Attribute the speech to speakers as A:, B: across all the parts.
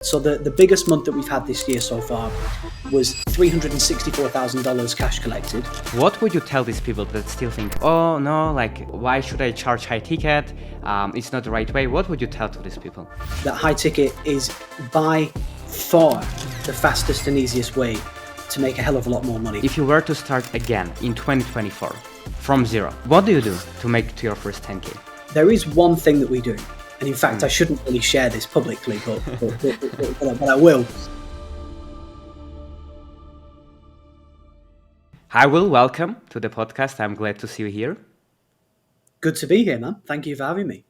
A: So the biggest month that we've had this year so far was $364,000 cash collected.
B: What would you tell these people that still think, oh no, like why should I charge high ticket? It's not the right way. What would you tell to these people?
A: That high ticket is by far the fastest and easiest way to make a hell of a lot more money.
B: If you were to start again in 2024 from zero, what do you do to make to your first 10K?
A: There is one thing that we do. And in fact, I shouldn't really share this publicly, but I will.
B: Hi, Will. Welcome to the podcast. I'm glad to see you here.
A: Good to be here, man. Thank you for having me.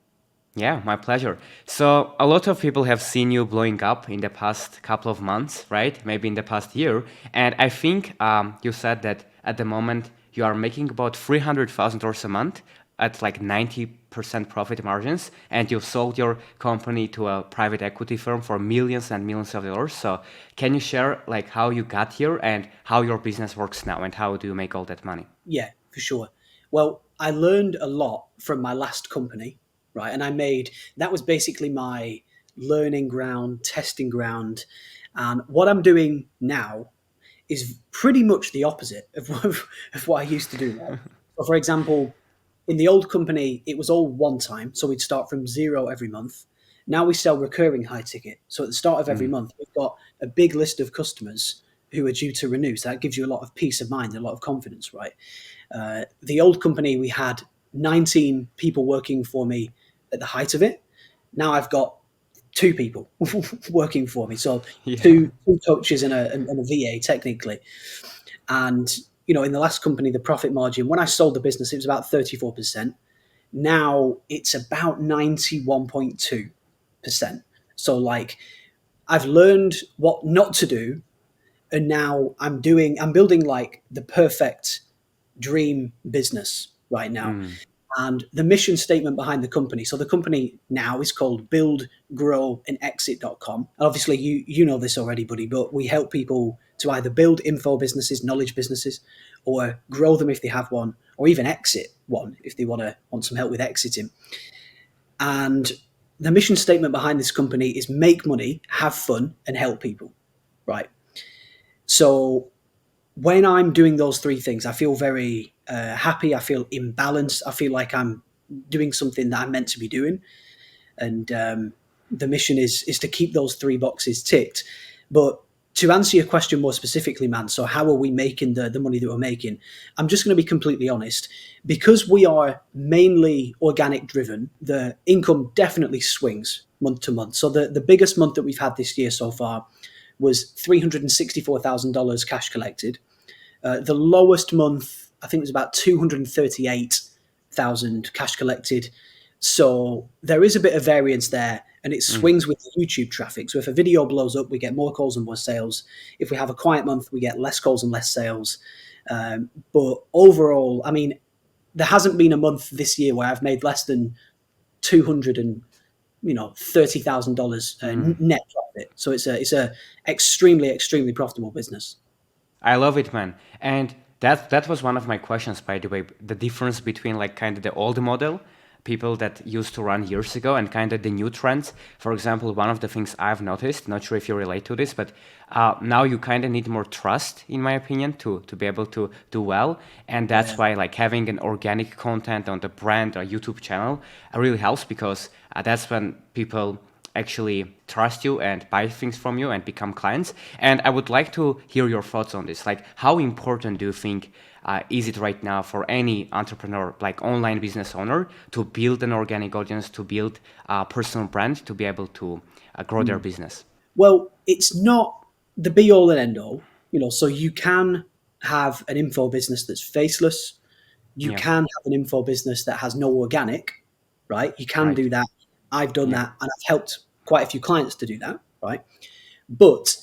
B: Yeah, my pleasure. So a lot of people have seen you blowing up in the past couple of months, right? Maybe in the past year. And I think you said that at the moment you are making about $300,000 a month at like 90% profit margins, and you sold your company to a private equity firm for millions and millions of dollars. So can you share like how you got here and how your business works now and how do you make all that money?
A: Yeah, for sure. Well, I learned a lot from my last company, right? And that was basically my learning ground, testing ground. And what I'm doing now is pretty much the opposite of what I used to do. Right? So for example, in the old company, it was all one time. So we'd start from zero every month. Now we sell recurring high ticket. So at the start of every month, we've got a big list of customers who are due to renew. So that gives you a lot of peace of mind, a lot of confidence, right? The old company, we had 19 people working for me at the height of it. Now I've got 2 people working for me. So two coaches and a VA technically. And in the last company, the profit margin, when I sold the business, it was about 34%. Now it's about 91.2%. So like I've learned what not to do. And now I'm building like the perfect dream business right now. And the mission statement behind the company. So the company now is called Build, Grow, and Exit.com. Obviously, you know this already, buddy, but we help people to either build info businesses, knowledge businesses, or grow them if they have one, or even exit one if they want some help with exiting. And the mission statement behind this company is make money, have fun, and help people, right? So when I'm doing those 3 things, I feel very happy. I feel in balance. I feel like I'm doing something that I'm meant to be doing. And the mission is to keep those 3 boxes ticked. But to answer your question more specifically, man, so how are we making the money that we're making? I'm just going to be completely honest. Because we are mainly organic driven, the income definitely swings month to month. So the biggest month that we've had this year so far was $364,000 cash collected. The lowest month, I think, was about 238,000 cash collected. So there is a bit of variance there, and it swings with the YouTube traffic. So if a video blows up, we get more calls and more sales. If we have a quiet month, we get less calls and less sales. But overall, I mean, there hasn't been a month this year where I've made less than $230,000 net profit. So it's a extremely profitable business.
B: I love it, man. And that was one of my questions, by the way, the difference between like kind of the old model, people that used to run years ago, and kind of the new trends. For example, one of the things I've noticed, not sure if you relate to this, but now you kind of need more trust, in my opinion, to be able to do well. And that's why like having an organic content on the brand or YouTube channel really helps, because that's when people actually trust you and buy things from you and become clients. And I would like to hear your thoughts on this. Like, how important do you think is it right now for any entrepreneur, like online business owner, to build an organic audience, to build a personal brand, to be able to grow their business?
A: Well, it's not the be all and end all, so you can have an info business that's faceless. You can have an info business that has no organic, right? You can do that. I've done that, and I've helped quite a few clients to do that, right? But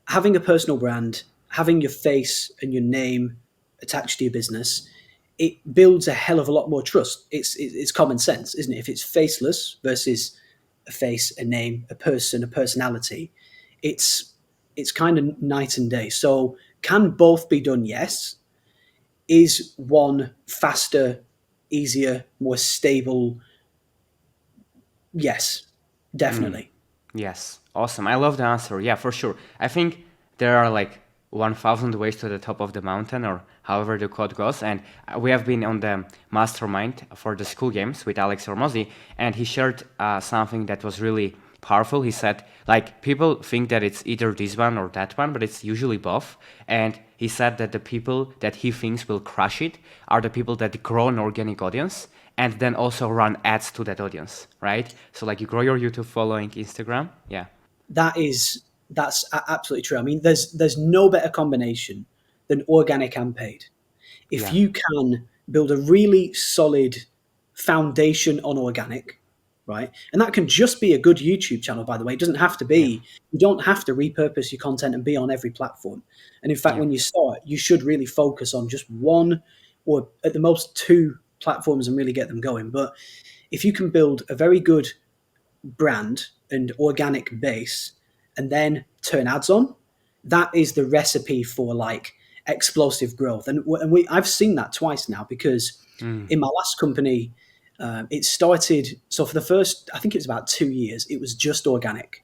A: having a personal brand, having your face and your name attached to your business, it builds a hell of a lot more trust. It's common sense, isn't it? If it's faceless versus a face, a name, a person, a personality, it's kind of night and day. So can both be done? Yes. Is one faster, easier, more stable? Yes, definitely.
B: Yes. Awesome. I love the answer. Yeah, for sure. I think there are like 1,000 ways to the top of the mountain, or however the quote goes. And we have been on the mastermind for the Skool games with Alex Hormozy, and he shared something that was really powerful. He said, like, people think that it's either this one or that one, but it's usually both. And he said that the people that he thinks will crush it are the people that grow an organic audience and then also run ads to that audience, right? So like you grow your YouTube following, Instagram. Yeah.
A: That's absolutely true. I mean, there's no better combination than organic and paid. If
B: Yeah.
A: you can build a really solid foundation on organic, right? And that can just be a good YouTube channel, by the way. It doesn't have to
B: Yeah.
A: be, you don't have to repurpose your content and be on every platform. And in fact,
B: Yeah.
A: when you start, you should really focus on just one or at the most two platforms and really get them going. But if you can build a very good brand and organic base and then turn ads on, that is the recipe for like explosive growth. And I've seen that twice now, because in my last company, it started. So for the first, I think it was about 2 years, it was just organic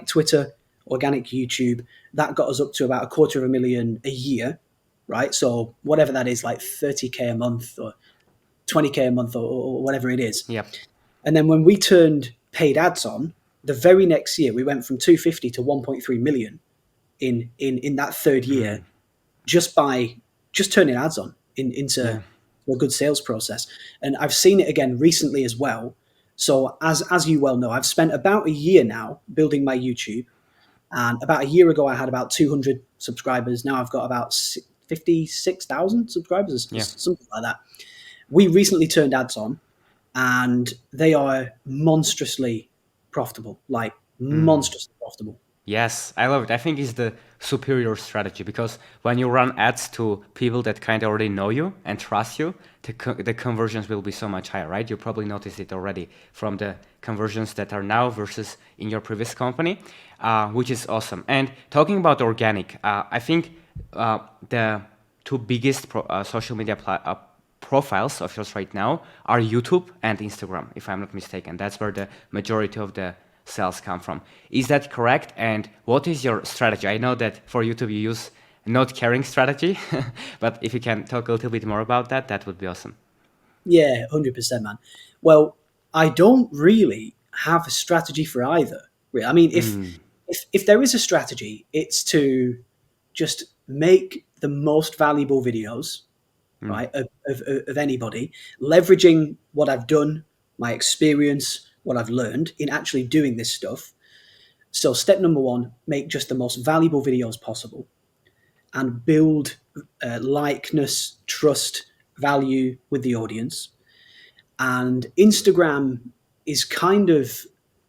A: Twitter, organic YouTube. That got us up to about $250,000 a year, right? So whatever that is, like 30K a month or 20K a month, or whatever it is.
B: Yep.
A: And then when we turned paid ads on, the very next year we went from 250 to 1.3 million in that third year, just by just turning ads on into
B: Yeah.
A: a good sales process. And I've seen it again recently as well. So as you well know, I've spent about a year now building my YouTube, and about a year ago I had about 200 subscribers. Now I've got about 56,000 subscribers,
B: Yeah.
A: something like that. We recently turned ads on, and they are monstrously profitable, like monstrously profitable.
B: Yes, I love it. I think it's the superior strategy because when you run ads to people that kind of already know you and trust you, the conversions will be so much higher, right? You probably noticed it already from the conversions that are now versus in your previous company, which is awesome. And talking about organic, I think the two biggest social media profiles of yours right now are YouTube and Instagram, if I'm not mistaken. That's where the majority of the sales come from. Is that correct? And what is your strategy? I know that for YouTube you use not caring strategy, but if you can talk a little bit more about that, that would be awesome.
A: Yeah, 100%, man. Well, I don't really have a strategy for either. Really. I mean, if there is a strategy, it's to just make the most valuable videos, right, of anybody, leveraging what I've done, my experience, what I've learned in actually doing this stuff. So step number one, make just the most valuable videos possible and build likeness, trust, value with the audience. And Instagram is kind of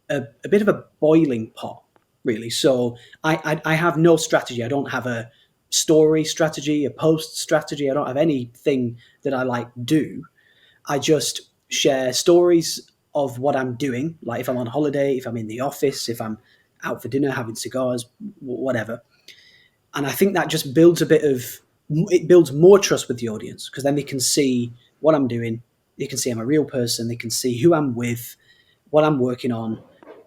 A: a bit of a boiling pot, really. So I have no strategy. I don't have a story strategy, a post strategy. I don't have anything that I like do. I just share stories of what I'm doing, like if I'm on holiday, if I'm in the office, if I'm out for dinner, having cigars, whatever. And I think that just builds it builds more trust with the audience, because then they can see what I'm doing. They can see I'm a real person. They can see who I'm with, what I'm working on,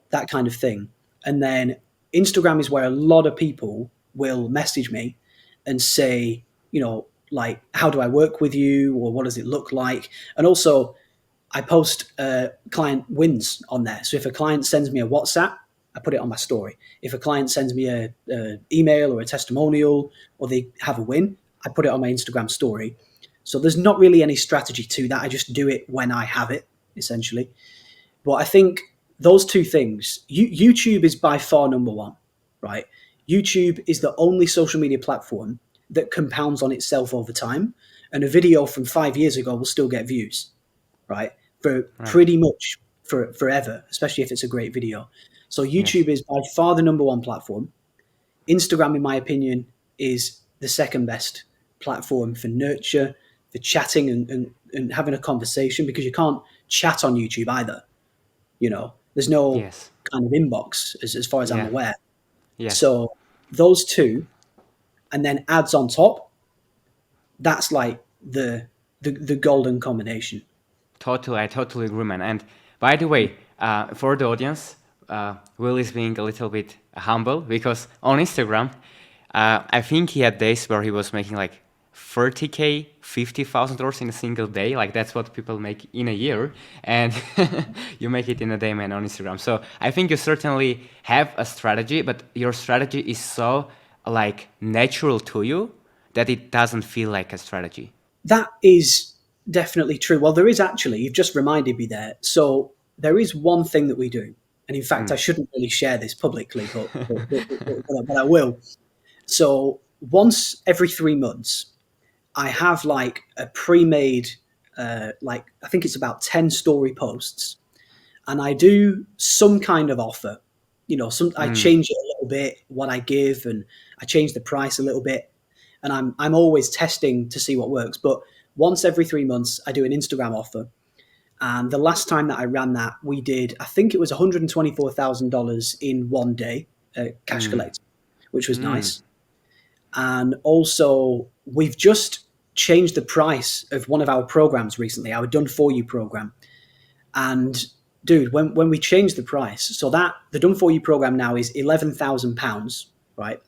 A: that kind of thing. And then Instagram is where a lot of people will message me and say, like, how do I work with you, or what does it look like? And also, I post client wins on there. So if a client sends me a WhatsApp, I put it on my story. If a client sends me a email or a testimonial, or they have a win, I put it on my Instagram story. So there's not really any strategy to that. I just do it when I have it, essentially. But I think those two things, YouTube is by far number one, right? YouTube is the only social media platform that compounds on itself over time. And a video from 5 years ago will still get views, right? For
B: Right.
A: pretty much forever, especially if it's a great video. So
B: Yes.
A: YouTube is by far the number one platform. Instagram, in my opinion, is the second best platform for nurture, for chatting and having a conversation, because you can't chat on YouTube either. There's no
B: Yes.
A: kind of inbox as far as I'm
B: Yeah.
A: aware.
B: Yes.
A: So those two, and then ads on top, that's like the golden combination.
B: Totally, I totally agree, man. And by the way, for the audience, Will is being a little bit humble because on Instagram, I think he had days where he was making like 30K, $50,000 in a single day. Like that's what people make in a year, and you make it in a day, man, on Instagram. So I think you certainly have a strategy, but your strategy is so like natural to you that it doesn't feel like a strategy.
A: That is definitely true. Well, there is actually, you've just reminded me there. So there is one thing that we do. And in fact, I shouldn't really share this publicly, but I will. So once every 3 months, I have like a pre-made, like I think it's about 10 story posts, and I do some kind of offer. I change it a little bit what I give, and I change the price a little bit, and I'm always testing to see what works. But once every 3 months, I do an Instagram offer, and the last time that I ran that, we did, I think it was $124,000 in one day, cash collect, which was nice. And also, we've just changed the price of one of our programs recently, our Done For You program. And dude, when we changed the price, so that the Done For You program now is £11,000, right?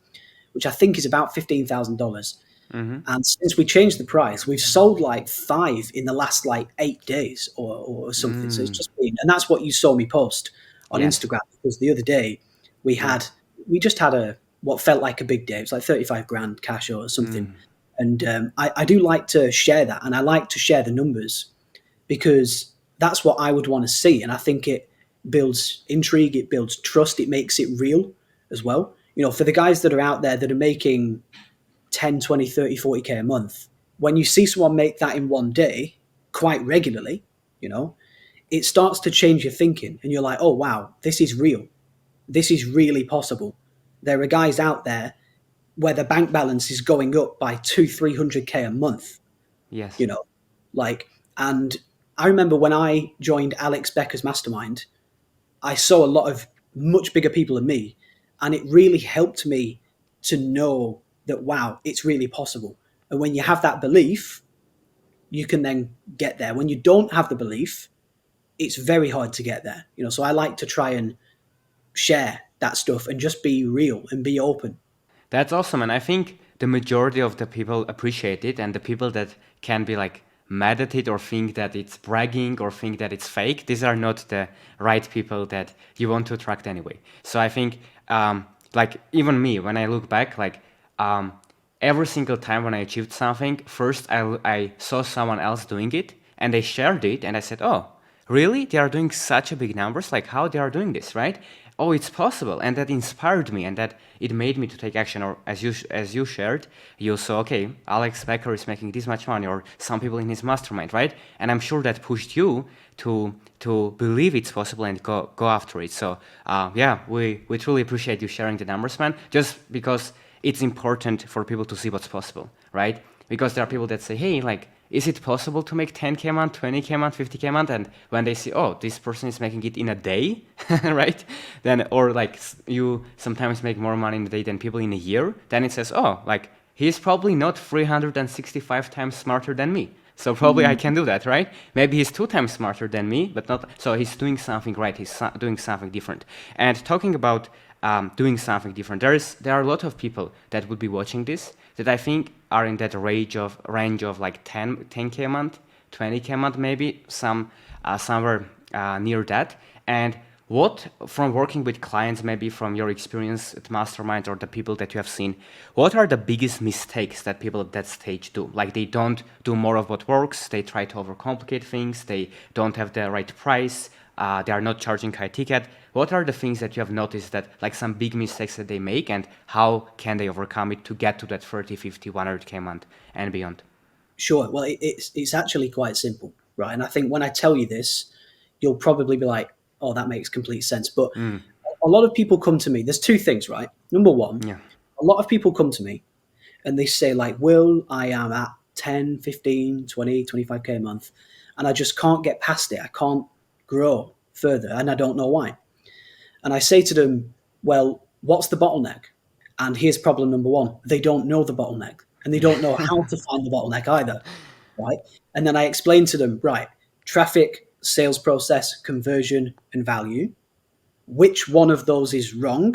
A: Which I think is about $15,000. And since we changed the price, we've sold like 5 in the last like 8 days or something. So it's just been, and that's what you saw me post on
B: Yes.
A: Instagram, because the other day we just had what felt like a big day. It was like 35 grand cash or something. And I do like to share that, and I like to share the numbers because that's what I would want to see. And I think it builds intrigue, it builds trust, it makes it real as well. For the guys that are out there that are making 10, 20, 30, 40K a month, when you see someone make that in one day quite regularly, it starts to change your thinking, and you're like, oh, wow, this is real. This is really possible. There are guys out there where the bank balance is going up by 200-300K a month,
B: Yes.
A: And I remember when I joined Alex Becker's mastermind, I saw a lot of much bigger people than me, and it really helped me to know that, wow, it's really possible. And when you have that belief, you can then get there. When you don't have the belief, it's very hard to get there. So I like to try and share that stuff and just be real and be open.
B: That's awesome. And I think the majority of the people appreciate it, and the people that can be like mad at it or think that it's bragging or think that it's fake, these are not the right people that you want to attract anyway. So I think, like even me, when I look back, like every single time when I achieved something, first I saw someone else doing it and they shared it, and I said, oh, really? They are doing such a big numbers? Like how they are doing this, right? Oh, it's possible. And that inspired me, and that it made me to take action. Or as you shared, you saw, okay, Alex Becker is making this much money, or some people in his mastermind, right? And I'm sure that pushed you to believe it's possible and go after it. So yeah, we truly appreciate you sharing the numbers, man, just because it's important for people to see what's possible, right? Because there are people that say, hey, like, is it possible to make 10K a month, 20K a month, 50K a month? And when they see, oh, this person is making it in a day, right? Then, or like you sometimes make more money in a day than people in a year, then it says, oh, like he's probably not 365 times smarter than me. So probably I can do that, right? Maybe he's 2 times smarter than me, but not, so he's doing something right, he's doing something different. And talking about doing something different, there are a lot of people that would be watching this that I think are in that range of like 10K a month, 20K a month, maybe somewhere near that. And what, from working with clients, maybe from your experience at Mastermind or the people that you have seen, what are the biggest mistakes that people at that stage do? Like they don't do more of what works, they try to overcomplicate things, they don't have the right price, they are not charging high ticket. What are the things that you have noticed that, like some big mistakes that they make, and how can they overcome it to get to that 30, 50, 100K a month and beyond?
A: Sure. Well, it's actually quite simple, right? And I think when I tell you this, you'll probably be like, oh, that makes complete sense. But a lot of people come to me. There's 2 things, right? Number one,
B: Yeah.
A: a lot of people come to me and they say like, Will, I am at 10, 15, 20, 25K a month, and I just can't get past it. I can't grow further, and I don't know why. And I say to them, well, what's the bottleneck? And here's problem number 1. They don't know the bottleneck, and they don't know how to find the bottleneck either, right? And then I explain to them, right, traffic, sales process, conversion, and value. which one of those is wrong,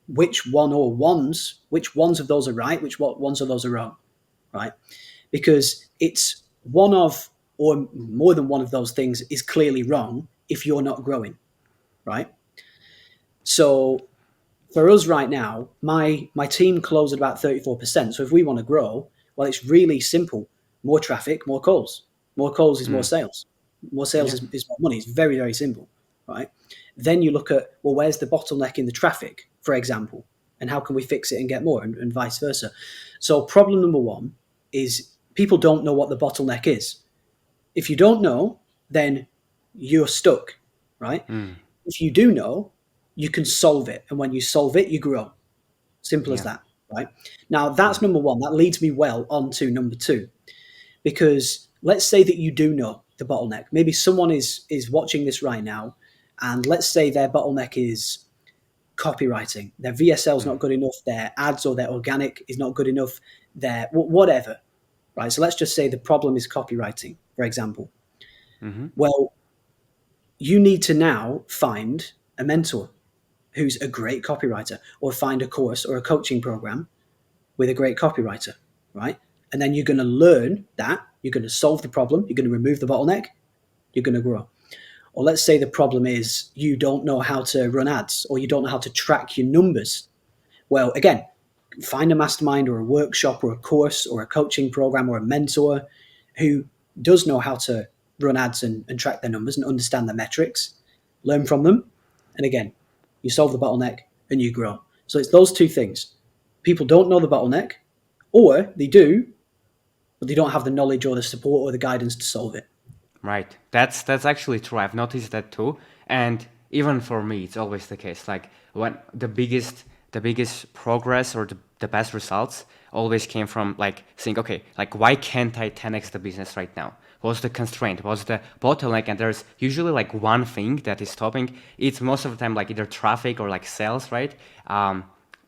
A: which ones of those are right, which ones of those are wrong, right? Because it's one of, or more than one of those things is clearly wrong if you're not growing, right? So for us right now, my team closed at about 34%. So if we want to grow, well, it's really simple. More traffic, more calls. More calls is more sales. More sales
B: Yeah.
A: is more money. It's very, very simple, right? Then you look at, well, where's the bottleneck in the traffic, for example, and how can we fix it and get more, and vice versa. So problem number one is people don't know what the bottleneck is. If you don't know, then you're stuck, right? If you do know, you can solve it. And when you solve it, you grow. Simple as
B: Yeah.
A: that, right? Now, that's number one. That leads me well on to number two. Because let's say that you do know the bottleneck. Maybe someone is watching this right now, and let's say their bottleneck is copywriting. Their VSL is not good enough. Their ads or their organic is not good enough. Their whatever, right? So let's just say the problem is copywriting, for example. Well, you need to now find a mentor who's a great copywriter, or find a course or a coaching program with a great copywriter, right? And then you're going to learn that, you're going to solve the problem, you're going to remove the bottleneck, you're going to grow. Or let's say the problem is you don't know how to run ads, or you don't know how to track your numbers. Well, again, find a mastermind or a workshop or a course or a coaching program or a mentor who does know how to run ads and track their numbers and understand the metrics. Learn from them. And again, you solve the bottleneck and you grow. So it's those two things. People don't know the bottleneck, or they do, but they don't have the knowledge or the support or the guidance to solve it.
B: Right. That's actually true. I've noticed that too. And even for me, it's always the case. Like when the biggest progress or the best results always came from like saying, okay, like why can't I 10x the business right now? What's the constraint? What's the bottleneck? And there's usually like one thing that is stopping. It's most of the time like either traffic or like sales, right?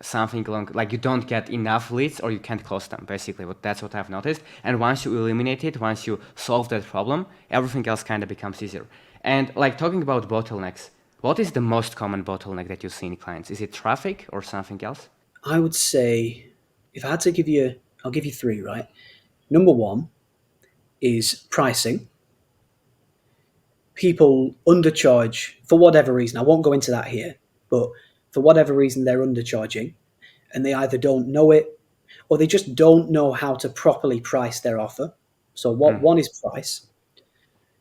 B: Something along like you don't get enough leads or you can't close them, basically. That's what I've noticed. And once you eliminate it, once you solve that problem, everything else kind of becomes easier. And like talking about bottlenecks, what is the most common bottleneck that you see in clients? Is it traffic or something else?
A: I would say, if I had to give you, I'll give you three, right? Number one is pricing. People undercharge for whatever reason. I won't go into that here, but for whatever reason, they're undercharging, and they either don't know it, or they just don't know how to properly price their offer. So one is price.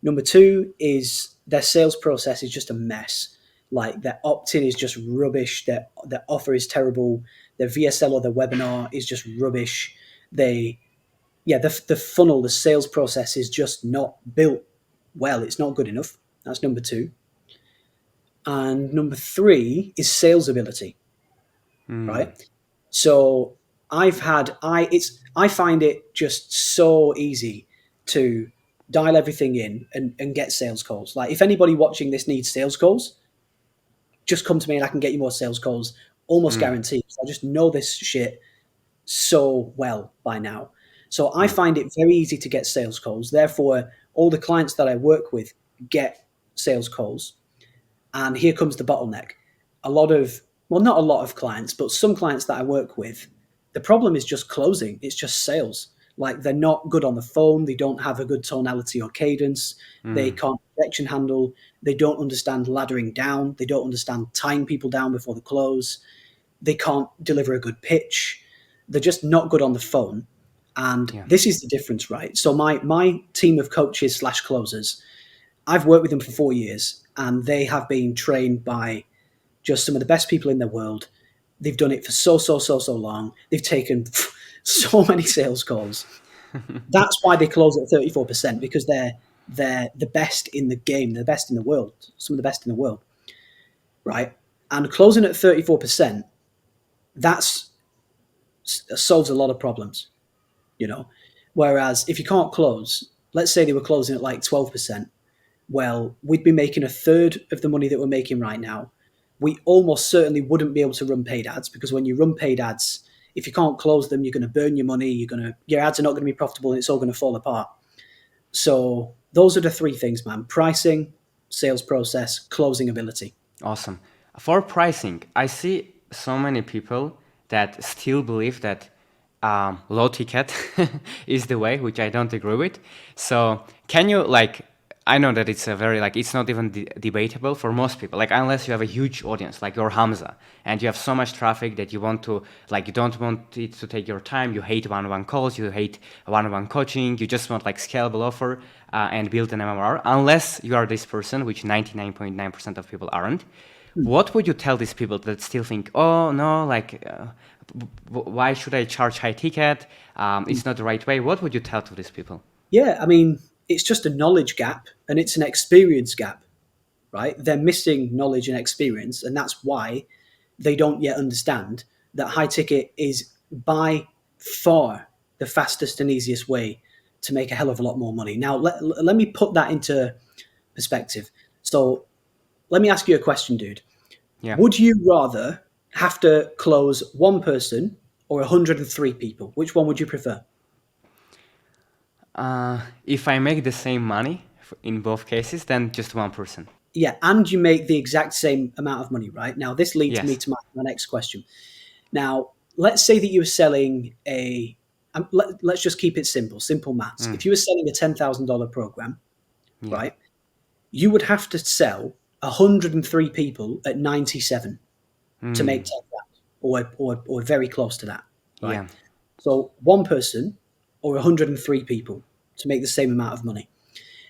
A: Number two is their sales process is just a mess. Like their opt-in is just rubbish. Their offer is terrible. Their VSL or their webinar is just rubbish. The funnel, the sales process is just not built well. It's not good enough. That's number two. And number three is sales ability, right? So I find it just so easy to dial everything in and get sales calls. Like if anybody watching this needs sales calls, just come to me and I can get you more sales calls, almost guaranteed. I just know this shit so well by now. So I find it very easy to get sales calls. Therefore, all the clients that I work with get sales calls. And here comes the bottleneck. Not a lot of clients, but some clients that I work with, the problem is just closing. It's just sales. Like they're not good on the phone. They don't have a good tonality or cadence. They can't objection handle. They don't understand laddering down. They don't understand tying people down before the close. They can't deliver a good pitch. They're just not good on the phone. And this is the difference, right? So my team of coaches / closers, I've worked with them for 4 years, and they have been trained by just some of the best people in the world. They've done it for so long. They've taken so many sales calls. That's why they close at 34%, because they're the best in the game. They're the best in the world, some of the best in the world, right? And closing at 34%, that solves a lot of problems, you know. Whereas if you can't close, let's say they were closing at like 12%, well, we'd be making a third of the money that we're making right now. We almost certainly wouldn't be able to run paid ads, because when you run paid ads, if you can't close them, you're going to burn your money. Your ads are not going to be profitable, and it's all going to fall apart. So those are the three things, man: pricing, sales process, closing ability.
B: Awesome. For pricing, I see so many people that still believe that low ticket is the way, which I don't agree with. So can you like? I know that it's a very like it's not even debatable for most people. Like unless you have a huge audience, like you're Hamza, and you have so much traffic that you want to like you don't want it to take your time. You hate one-on-one calls. You hate one-on-one coaching. You just want like scalable offer and build an MMR. Unless you are this person, which 99.9% of people aren't. What would you tell these people that still think, oh no, like, why should I charge high ticket? It's not the right way. What would you tell to these people?
A: Yeah, I mean, it's just a knowledge gap and it's an experience gap, right? They're missing knowledge and experience, and that's why they don't yet understand that high ticket is by far the fastest and easiest way to make a hell of a lot more money. Now, let me put that into perspective. So, let me ask you a question, dude.
B: Yeah.
A: Would you rather have to close one person or 103 people? Which one would you prefer?
B: If I make the same money in both cases, then just one person.
A: Yeah, and you make the exact same amount of money, right? Now, this leads me
B: Yes.
A: to my next question. Now, let's say that you were selling let's just keep it simple maths. If you were selling a $10,000 program,
B: Yeah.
A: right, you would have to sell 103 people at 97 to make 10 grand or very close to that, right?
B: Yeah.
A: So one person or 103 people to make the same amount of money.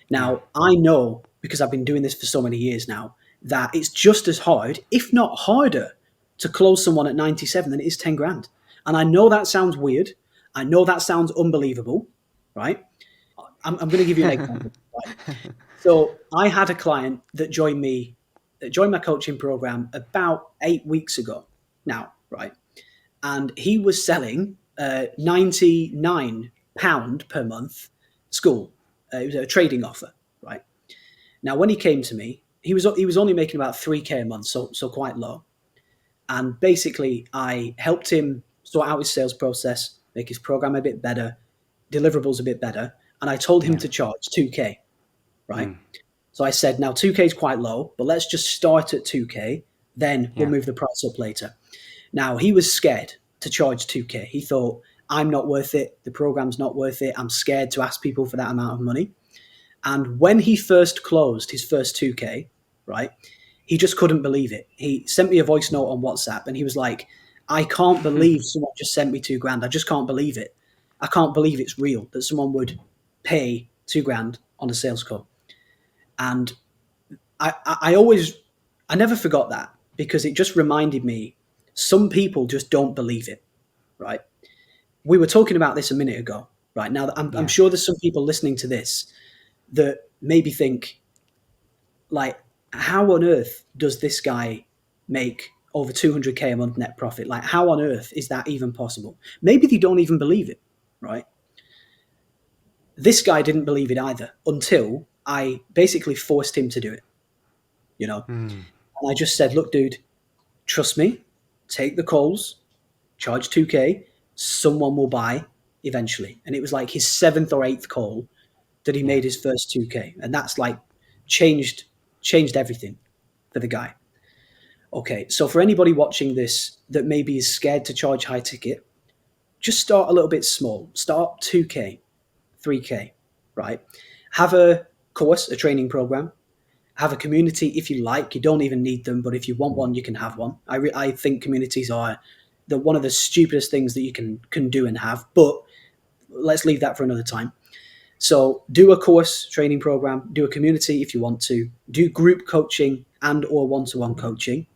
B: Yeah.
A: Now, I know because I've been doing this for so many years now that it's just as hard, if not harder, to close someone at 97 than it is 10 grand. And I know that sounds weird. I know that sounds unbelievable, right? I'm going to give you an example. Right? So I had a client that joined my coaching program about 8 weeks ago now, right? And he was selling £99 per month Skool. It was a trading offer, right? Now, when he came to me, he was only making about 3K a month, so quite low. And basically, I helped him sort out his sales process, make his program a bit better, deliverables a bit better, and I told him
B: Yeah.
A: to charge 2K, right? So I said, now 2K is quite low, but let's just start at 2K, then we'll
B: Yeah.
A: move the price up later. Now, he was scared to charge 2K. He thought, I'm not worth it. The program's not worth it. I'm scared to ask people for that amount of money. And when he first closed his first 2K, right, he just couldn't believe it. He sent me a voice note on WhatsApp and he was like, I can't believe someone just sent me 2 grand. I just can't believe it. I can't believe it's real that someone would pay 2 grand on a sales call. And I never forgot that because it just reminded me some people just don't believe it, right? We were talking about this a minute ago, right? Now, I'm
B: Yeah.
A: sure there's some people listening to this that maybe think, like, how on earth does this guy make over 200K a month net profit? Like, how on earth is that even possible? Maybe they don't even believe it, right? This guy didn't believe it either until I basically forced him to do it, you know? And I just said, look, dude, trust me, take the calls, charge 2K, someone will buy eventually. And it was like his seventh or eighth call that he
B: Yeah.
A: made his first 2K. And that's like changed everything for the guy. Okay, so for anybody watching this that maybe is scared to charge high ticket, just start a little bit small. Start 2K, 3K, right? Have a course, a training program. Have a community if you like. You don't even need them, but if you want one, you can have one. I think communities are one of the stupidest things that you can do and have, but let's leave that for another time. So do a course, training program, do a community if you want to, do group coaching and or one-to-one coaching,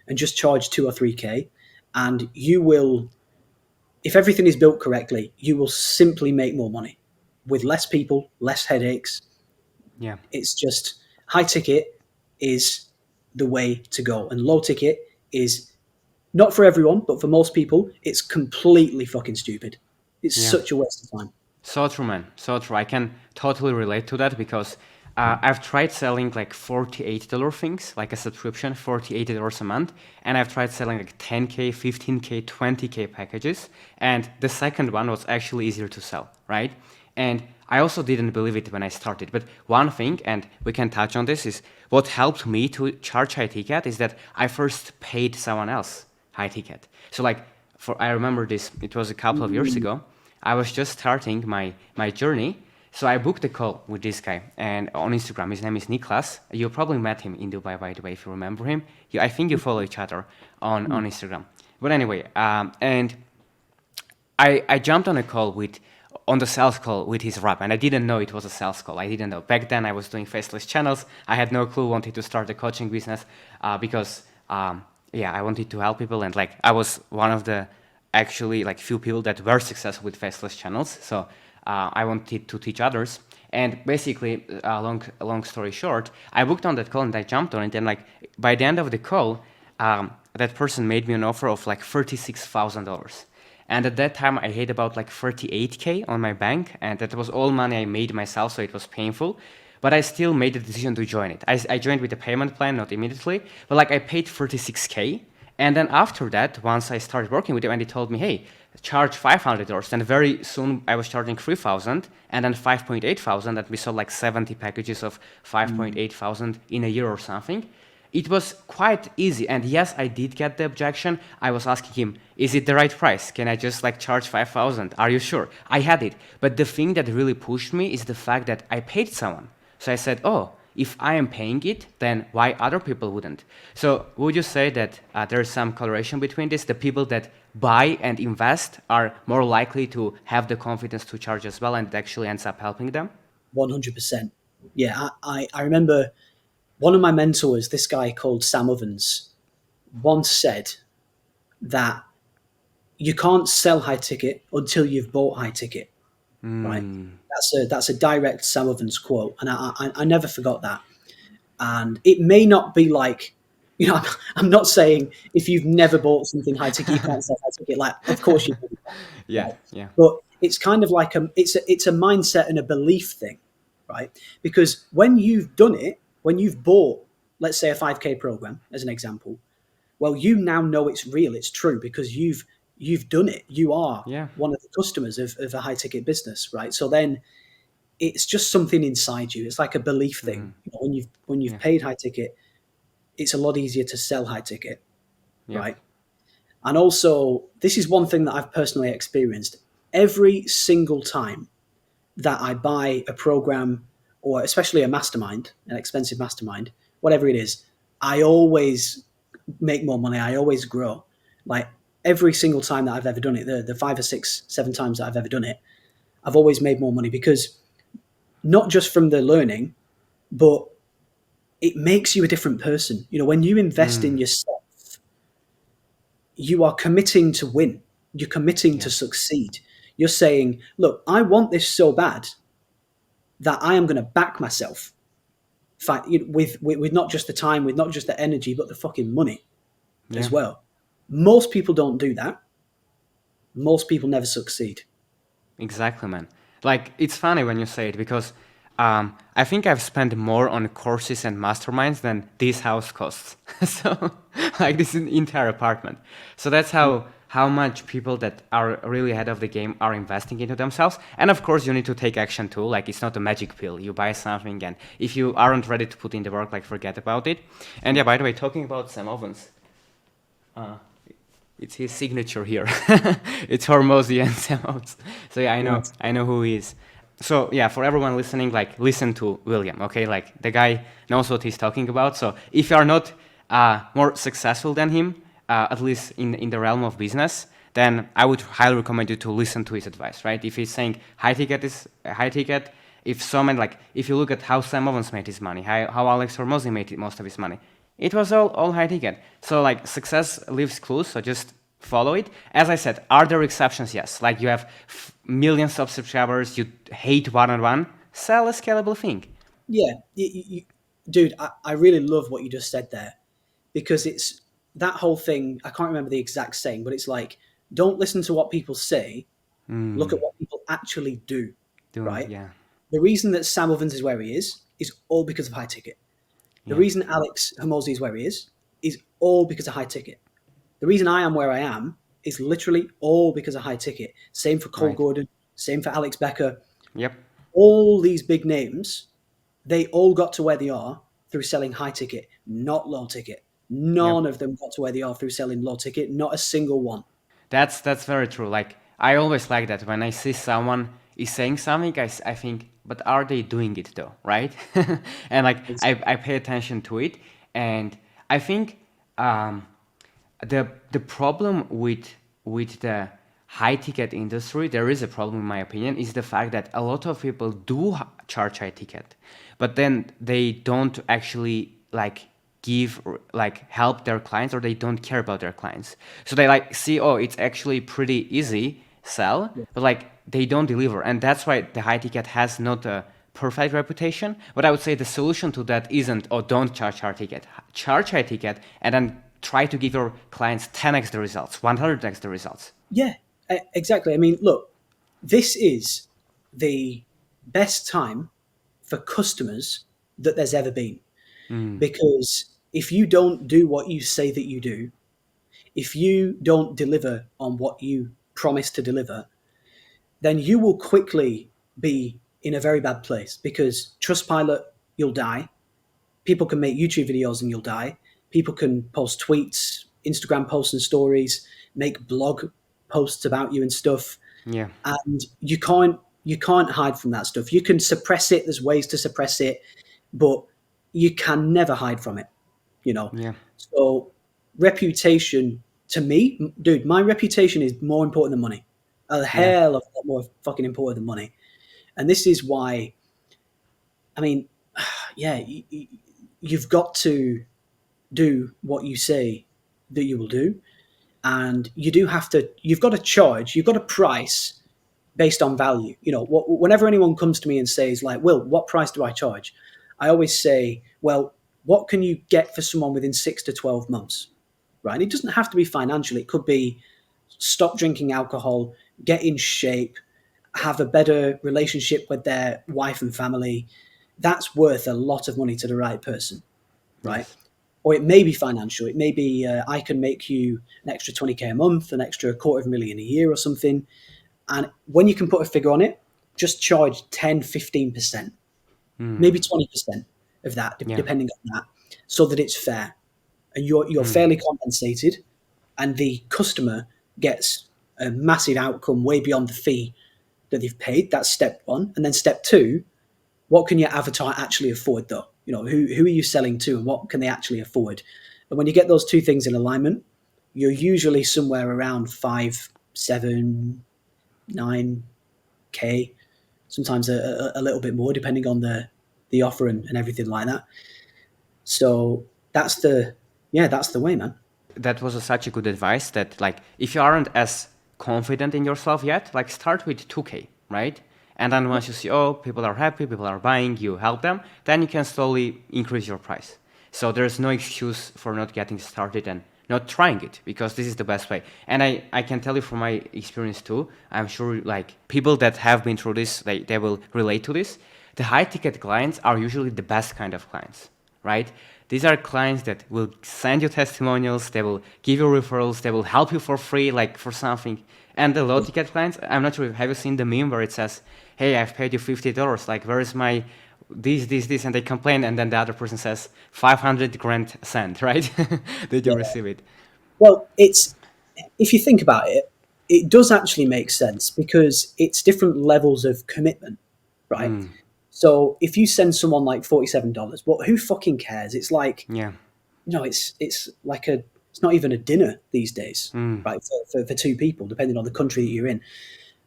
A: and just charge 2 or 3K. And you will, if everything is built correctly, you will simply make more money with less people, less headaches.
B: Yeah.
A: It's just high ticket is the way to go. And low ticket is not for everyone, but for most people, it's completely fucking stupid. It's
B: Yeah.
A: such a waste of time.
B: So true, man. So true. I can totally relate to that because I've tried selling like $48 things, like a subscription, $48 a month. And I've tried selling like 10K, 15K, 20K packages. And the second one was actually easier to sell, right? And I also didn't believe it when I started. But one thing, and we can touch on this, is what helped me to charge high ticket is that I first paid someone else high ticket. So like, for I remember this, it was a couple of years
A: Mm.
B: ago. I was just starting my journey. So I booked a call with this guy and on Instagram. His name is Niklas. You probably met him in Dubai, by the way, if you remember him. I think you follow each other on Instagram. But anyway, and I jumped on a call on the sales call with his rep, and I didn't know it was a sales call. I didn't know. Back then, I was doing faceless channels. I had no clue, wanted to start a coaching business because, yeah, I wanted to help people. And like, I was one of the actually like few people that were successful with faceless channels. So I wanted to teach others. And basically, long story short, I booked on that call and I jumped on it. And like, by the end of the call, that person made me an offer of like $36,000. And at that time, I had about like 38K on my bank, and that was all money I made myself, so it was painful. But I still made the decision to join it. I joined with a payment plan, not immediately, but like I paid 36K. And then after that, once I started working with him, and he told me, hey, charge $500. And very soon I was charging 3,000 and then 5.8 thousand. And we sold like 70 packages of 5.8 thousand in a year or something. It was quite easy. And yes, I did get the objection. I was asking him, is it the right price? Can I just like charge 5,000? Are you sure? I had it. But the thing that really pushed me is the fact that I paid someone. So I said, oh, if I am paying it, then why other people wouldn't? So would you say that there's some correlation between this? The people that buy and invest are more likely to have the confidence to charge as well, and it actually ends up helping them?
A: 100%. Yeah, I remember one of my mentors, this guy called Sam Ovens, once said that you can't sell high ticket until you've bought high ticket, right? That's a direct Sam Ovens quote, and I never forgot that. And it may not be like, I'm not saying if you've never bought something high ticket, you can't sell high ticket. Like, of course you can,
B: Yeah,
A: right?
B: yeah,
A: But it's kind of like it's a mindset and a belief thing, right? Because when you've done it, when you've bought, let's say a 5K program as an example, well, you now know it's real, it's true because you've done it. You are
B: yeah,
A: one of the customers of a high ticket business, right? So then it's just something inside you. It's like a belief thing. When you've
B: yeah,
A: paid high ticket, it's a lot easier to sell high ticket,
B: yep.
A: right? And also, this is one thing that I've personally experienced. Every single time that I buy a program, or especially a mastermind, an expensive mastermind, whatever it is, I always make more money. I always grow. Like every single time that I've ever done it, the 5 or 6, 7 times that I've ever done it, I've always made more money because not just from the learning, but it makes you a different person. When you invest in yourself, you are committing to win. You're committing
B: Yeah,
A: to succeed. You're saying, look, I want this so bad that I am going to back myself with not just the time, with not just the energy, but the fucking money
B: yeah.
A: as well. Most people don't do that. Most people never succeed.
B: Exactly, man. Like, it's funny when you say it because I think I've spent more on courses and masterminds than this house costs. So, like, this entire apartment. So that's how much people that are really ahead of the game are investing into themselves. And of course, you need to take action too. Like, it's not a magic pill. You buy something, and if you aren't ready to put in the work, like, forget about it. And yeah, by the way, talking about Sam Ovens, it's his signature here. It's Hormozy and Samots. So yeah,
A: Nice.
B: I know who he is. So yeah, for everyone listening, like listen to William, okay? Like the guy knows what he's talking about. So if you are not more successful than him, at least in the realm of business, then I would highly recommend you to listen to his advice, right? If he's saying high ticket is high ticket, if you look at how Sam Ovens made his money, how Alex Hormozy made most of his money, it was all high ticket. So like success leaves clues, so just follow it. As I said, are there exceptions? Yes. Like you have millions of subscribers, you hate one-on-one, sell a scalable thing.
A: Yeah, dude, I really love what you just said there because it's that whole thing. I can't remember the exact saying, but it's like, don't listen to what people say, look at what people actually do,
B: Doing,
A: right?
B: yeah,
A: The reason that Sam Ovens is where he is all because of high ticket. The
B: yeah,
A: reason Alex Hormozy is where he is all because of high ticket. The reason I am where I am is literally all because of high ticket. Same for Cole
B: right.
A: Gordon, same for Alex Becker.
B: Yep.
A: all these big names, they all got to where they are through selling high ticket, not low ticket.
B: Yep.
A: None of them got to where they are through selling low ticket, not a single one.
B: That's very true. Like I always like that when I see someone is saying something, I think, but are they doing it though, right? And like
A: It's,
B: I pay attention to it, and I think um, the problem with the high ticket industry, there is a problem in my opinion, is the fact that a lot of people do charge high ticket, but then they don't actually like give or like help their clients, or they don't care about their clients. So they like see, oh, it's actually pretty easy sell,
A: yeah.
B: but like they don't deliver, and that's why the high ticket has not a perfect reputation. But I would say the solution to that isn't, oh, don't charge high ticket, charge high ticket, and then try to give your clients 10x the results, 100x the results.
A: Yeah, exactly. I mean, look, this is the best time for customers that there's ever been. Because if you don't do what you say that you do, if you don't deliver on what you promise to deliver, then you will quickly be in a very bad place because Trustpilot, you'll die. People can make YouTube videos and you'll die. People can post tweets, Instagram posts and stories, make blog posts about you and stuff.
B: Yeah,
A: And you can't hide from that stuff. You can suppress it. There's ways to suppress it, but you can never hide from it, you know.
B: yeah,
A: So reputation to me, dude, my reputation is more important than money. A
B: yeah.
A: hell of a lot more fucking important than money. And this is why, I mean, yeah, you've got to do what you say that you will do. And you've got to charge, you've got to price based on value. You know, whenever anyone comes to me and says, like, Will, what price do I charge? I always say, well, what can you get for someone within 6 to 12 months? Right. And it doesn't have to be financial. It could be stop drinking alcohol, get in shape, have a better relationship with their wife and family. That's worth a lot of money to the right person. Right.
B: Yes.
A: Or it may be financial. It may be I can make you an extra 20K a month, an extra $250,000 a year or something. And when you can put a figure on it, just charge 10, 15%, maybe 20% of that,
B: Yeah.
A: depending on that, so that it's fair. And you're fairly compensated, and the customer gets a massive outcome way beyond the fee that they've paid. That's step one. And then step two, what can your avatar actually afford though? You know, who are you selling to and what can they actually afford? And when you get those two things in alignment, you're usually somewhere around 5, 7, 9K, sometimes a little bit more depending on the offer and everything like that. So that's the way, man.
B: That was such a good advice that like if you aren't as confident in yourself yet, like start with 2K, right? And then once you see, oh, people are happy, people are buying, you help them, then you can slowly increase your price. So there's no excuse for not getting started and not trying it, because this is the best way. And I can tell you from my experience too, I'm sure like people that have been through this, they will relate to this. The high ticket clients are usually the best kind of clients, right? These are clients that will send you testimonials, they will give you referrals, they will help you for free, like for something. And the low ticket clients, I'm not sure, have you seen the meme where it says, hey, I've paid you $50, like where is my this, and they complain, and then the other person says 500 grand sent, right? Did you
A: Yeah.
B: receive it?
A: Well, if you think about it, it does actually make sense because it's different levels of commitment, right? So if you send someone like $47, well, who fucking cares? It's like,
B: Yeah,
A: it's like it's not even a dinner these days, right? For two people, depending on the country that you're in.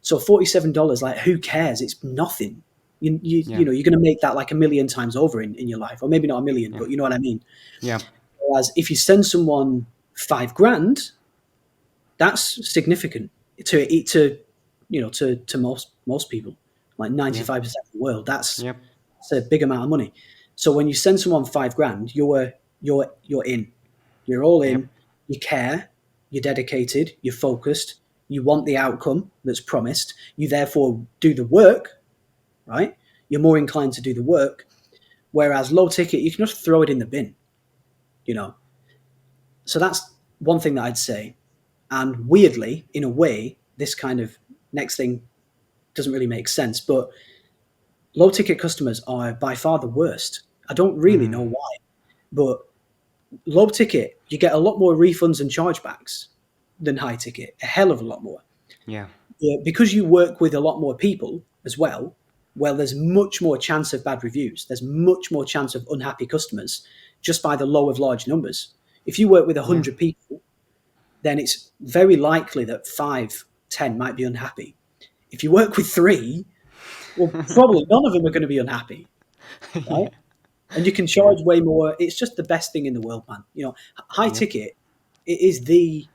A: So $47, like, who cares? It's nothing.
B: yeah,
A: You're going to make that like a million times over in your life, or maybe not a million,
B: yeah,
A: but you know what I mean.
B: yeah,
A: Whereas if you send someone 5 grand, that's significant to most people, like
B: yeah,
A: 95% of the world.
B: yep,
A: That's a big amount of money. So when you send someone 5 grand, you're in. You're all
B: yep,
A: in. You care. You're dedicated. You're focused. You want the outcome that's promised. You therefore do the work, right? You're more inclined to do the work. Whereas low ticket, you can just throw it in the bin, you know. So that's one thing that I'd say. And weirdly, in a way, this kind of next thing doesn't really make sense. But low ticket customers are by far the worst. I don't really know why, but low ticket, you get a lot more refunds and chargebacks than high ticket, a hell of a lot more.
B: Yeah.
A: Yeah, because you work with a lot more people as well, well, there's much more chance of bad reviews. There's much more chance of unhappy customers just by the law of large numbers. If you work with
B: Yeah.
A: 100 people, then it's very likely that 5, 10 might be unhappy. If you work with 3, well, probably none of them are going to be unhappy, right?
B: Yeah.
A: And you can
B: Yeah.
A: charge way more. It's just the best thing in the world, man. High
B: Yep.
A: ticket, it is the,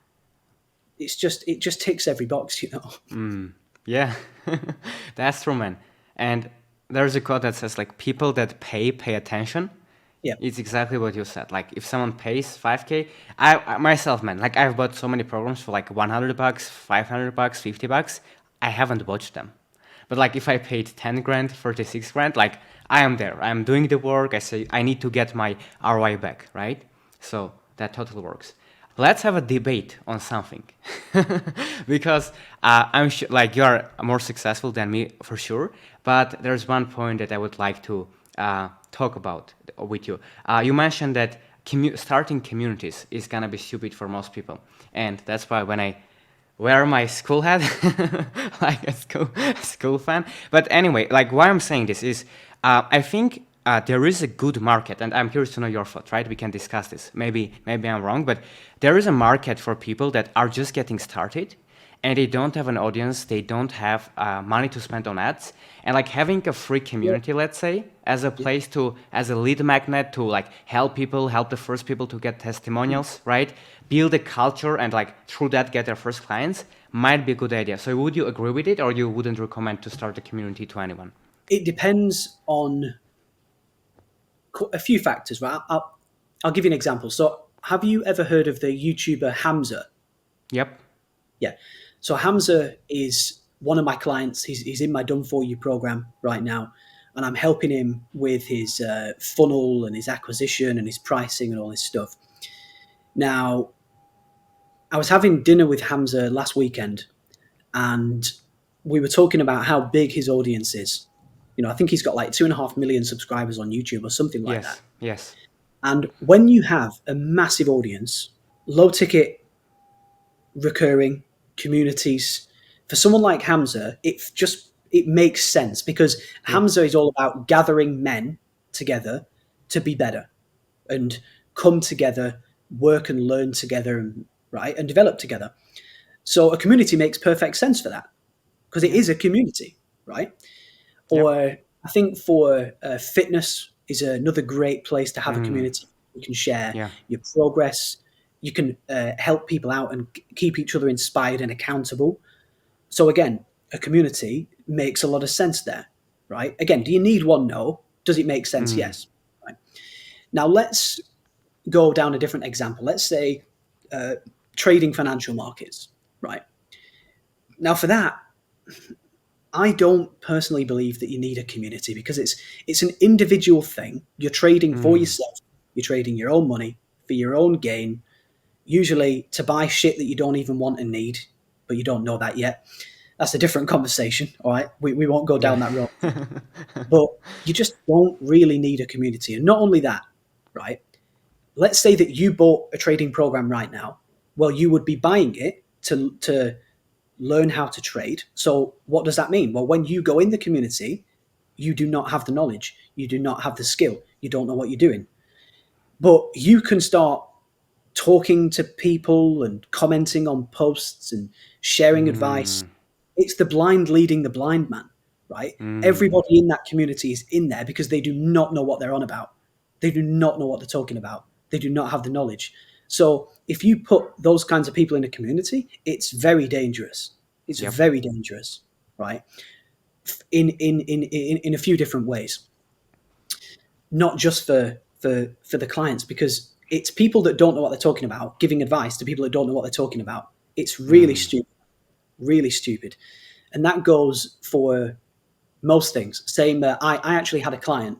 A: it just ticks every box.
B: Yeah. That's true, man. And there's a quote that says like people that pay attention.
A: Yeah,
B: It's exactly what you said. Like if someone pays 5K, I myself, man, like I've bought so many programs for like $100, $500, $50. I haven't watched them. But like if I paid 10 grand, 36 grand, like I am there. I'm doing the work. I say I need to get my ROI back, right? So that totally works. Let's have a debate on something. Because I'm sure like you are more successful than me for sure. But there's one point that I would like to talk about with you. You mentioned that starting communities is gonna be stupid for most people, and that's why when I wear my Skool hat, like a school fan. But anyway, like why I'm saying this is, I think there is a good market, and I'm curious to know your thoughts. Right, we can discuss this. Maybe I'm wrong, but there is a market for people that are just getting started and they don't have an audience, they don't have money to spend on ads, and like having a free
A: yeah,
B: community, let's say, as a
A: yeah.
B: place to, as a lead magnet to like help people, help the first people to get testimonials, right? Build a culture and like through that get their first clients might be a good idea. So would you agree with it, or you wouldn't recommend to start a community to anyone?
A: It depends on a few factors, right? I'll give you an example. So, have you ever heard of the YouTuber Hamza?
B: Yep.
A: Yeah. So Hamza is one of my clients. He's in my Done For You program right now, and I'm helping him with his funnel and his acquisition and his pricing and all this stuff. Now, I was having dinner with Hamza last weekend, and we were talking about how big his audience is. I think he's got like 2.5 million subscribers on YouTube or something like that.
B: Yes. Yes.
A: And when you have a massive audience, low ticket recurring communities, for someone like Hamza, it makes sense because
B: Yep.
A: Hamza is all about gathering men together to be better and come together, work and learn together, and right and develop together. So a community makes perfect sense for that because it
B: Yep.
A: is a community, right?
B: Yep.
A: Or I think for fitness is another great place to have a
B: Mm.
A: community. You can share
B: Yeah.
A: your progress. You can help people out and keep each other inspired and accountable. So again, a community makes a lot of sense there, right? Again, do you need one? No. Does it make sense?
B: Mm.
A: Yes. Right. Now let's go down a different example. Let's say trading financial markets, right? Now for that, I don't personally believe that you need a community because it's an individual thing. You're trading for
B: Mm.
A: yourself. You're trading your own money for your own gain, usually to buy shit that you don't even want and need, but you don't know that yet. That's a different conversation. All right. We won't go
B: Yeah.
A: down that road. But you just don't really need a community. And not only that, right? Let's say that you bought a trading program right now. Well, you would be buying it to learn how to trade. So what does that mean? Well, when you go in the community, you do not have the knowledge, you do not have the skill, you don't know what you're doing. But you can start talking to people and commenting on posts and sharing advice.
B: Mm.
A: It's the blind leading the blind, man, right?
B: Mm.
A: Everybody in that community is in there because they do not know what they're on about. They do not know what they're talking about. They do not have the knowledge. So if you put those kinds of people in a community, it's very dangerous. It's
B: Yep.
A: very dangerous, right? In a few different ways, not just for the clients, because it's people that don't know what they're talking about giving advice to people that don't know what they're talking about. It's
B: Mm.
A: really stupid, and that goes for most things. Same. I actually had a client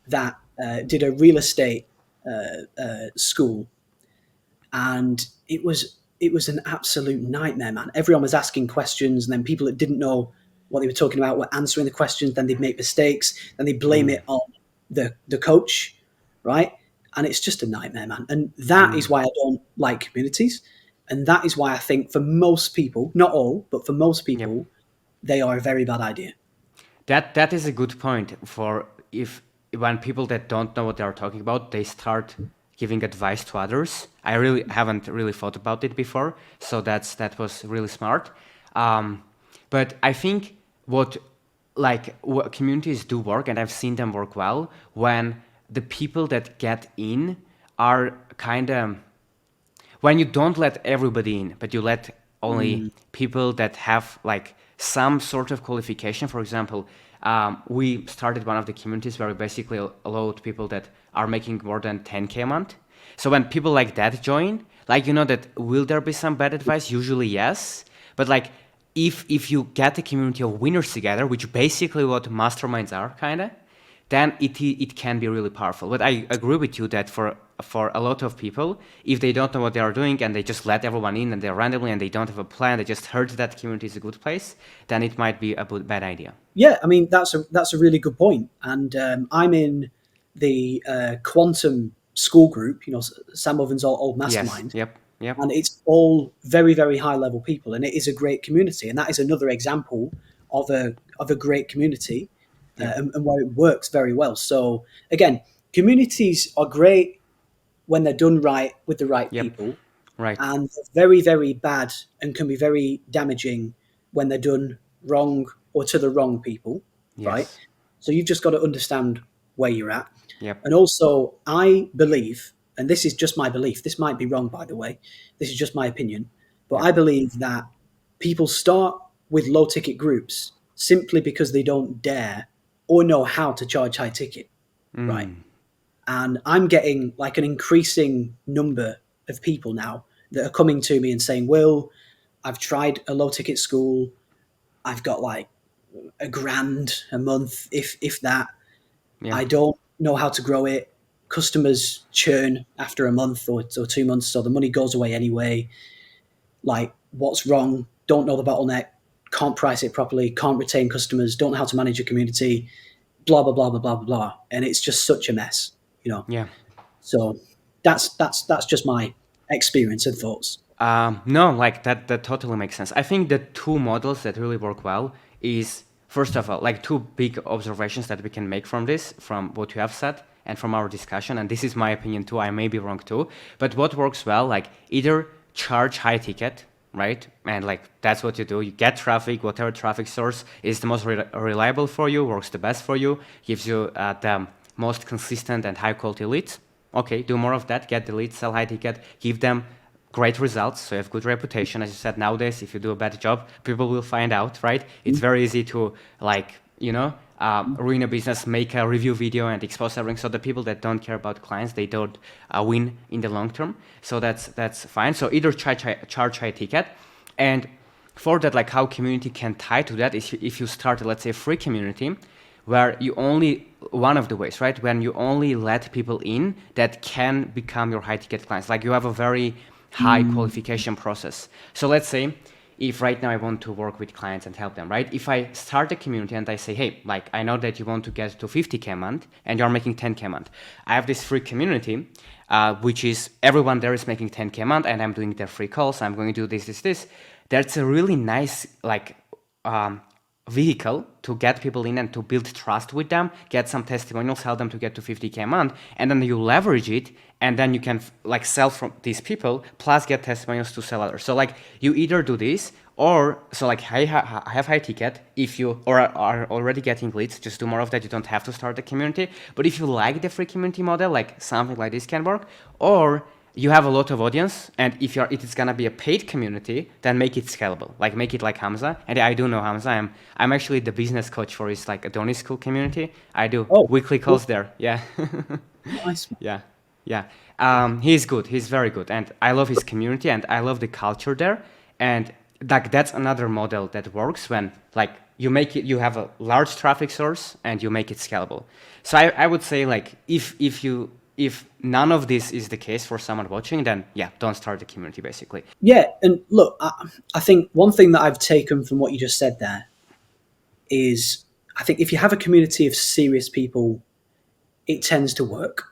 A: that did a real estate school, and it was an absolute nightmare, man. Everyone was asking questions, and then people that didn't know what they were talking about were answering the questions, then they'd make mistakes, then they blame it on the coach, right? And it's just a nightmare, man. And that is why I don't like communities. And that is why I think for most people, not all, but for most
B: Yep.
A: people, they are a very bad idea.
B: That is a good point for if when people that don't know what they are talking about, they start giving advice to others. I really haven't really thought about it before, so that was really smart. But I think what communities do work, and I've seen them work well when the people that get in are kind of when you don't let everybody in, but you let only people that have like some sort of qualification. For example, we started one of the communities where we basically allowed people that are making more than 10K a month. So when people like that join, like that will there be some bad advice? Usually yes, but like if you get a community of winners together, which basically what masterminds are, kind of, then it can be really powerful. But I agree with you that for a lot of people, if they don't know what they are doing and they just let everyone in and they're randomly and they don't have a plan, they just heard that community is a good place, then it might be a bad idea.
A: Yeah, I mean that's a really good point. And I'm in the quantum school group. Sam Oven's old
B: Yes.
A: mastermind,
B: Yep. Yep.
A: and it's all very, very high level people, and it is a great community. And that is another example of a great community,
B: Yep.
A: and where it works very well. So again, communities are great when they're done right with the right
B: Yep.
A: people,
B: Right.
A: and very, very bad and can be very damaging when they're done wrong or to the wrong people, right?
B: Yes.
A: So you've just got to understand where you're at.
B: Yep.
A: And also, I believe, and this is just my belief, this might be wrong, by the way, this is just my opinion, but
B: Yep.
A: I believe that people start with low ticket groups simply because they don't dare or know how to charge high ticket, right? And I'm getting like an increasing number of people now that are coming to me and saying, Will, I've tried a low ticket school. I've got like $1,000 a month, if that.
B: Yeah.
A: I don't know how to grow it. Customers churn after a month or 2 months, so the money goes away anyway. Like, what's wrong? Don't know the bottleneck. Can't price it properly. Can't retain customers. Don't know how to manage a community. Blah blah blah blah blah blah. And it's just such a mess.
B: Yeah.
A: So that's just my experience and thoughts.
B: No, like that totally makes sense. I think the two models that really work well is first of all, like two big observations that we can make from this, from what you have said and from our discussion, and this is my opinion too, I may be wrong too, but what works well, like either charge high ticket, right? And like that's what you do. You get traffic, whatever traffic source is the most reliable for you, works the best for you, gives you the most consistent and high quality leads. Okay, do more of that, get the leads, sell high ticket, give them great results, so you have good reputation. As you said, nowadays, if you do a bad job, people will find out, right? It's very easy to ruin a business, make a review video and expose everything. So the people that don't care about clients, they don't win in the long term. So that's fine. So either charge high ticket, and for that, like how community can tie to that is if you start, let's say, a free community, where you only, one of the ways, right, when you only let people in that can become your high ticket clients, like you have a very high qualification process. So let's say if right now I want to work with clients and help them, right? If I start a community and I say, hey, like I know that you want to get to 50K a month and you're making 10K a month. I have this free community, which is everyone there is making 10K a month and I'm doing their free calls. I'm going to do this. That's a really nice, like, vehicle to get people in and to build trust with them, get some testimonials, help them to get to 50K a month, and then you leverage it, and then you can like sell from these people, plus get testimonials to sell others. So like you either do this, or so like I have high ticket, if you or are already getting leads, just do more of that, you don't have to start a community. But if you like the free community model, like something like this can work, or you have a lot of audience, and if it's gonna be a paid community, then make it scalable. Like make it like Hamza, and I do know Hamza. I'm actually the business coach for his like Adonis School community. I do weekly calls there. Yeah,
A: Nice.
B: yeah. He's good. He's very good, and I love his community, and I love the culture there. And like that's another model that works when like you make it, you have a large traffic source, and you make it scalable. So I would say like if none of this is the case for someone watching, then yeah, don't start the community basically.
A: Yeah, and look, I think one thing that I've taken from what you just said there is I think if you have a community of serious people, it tends to work.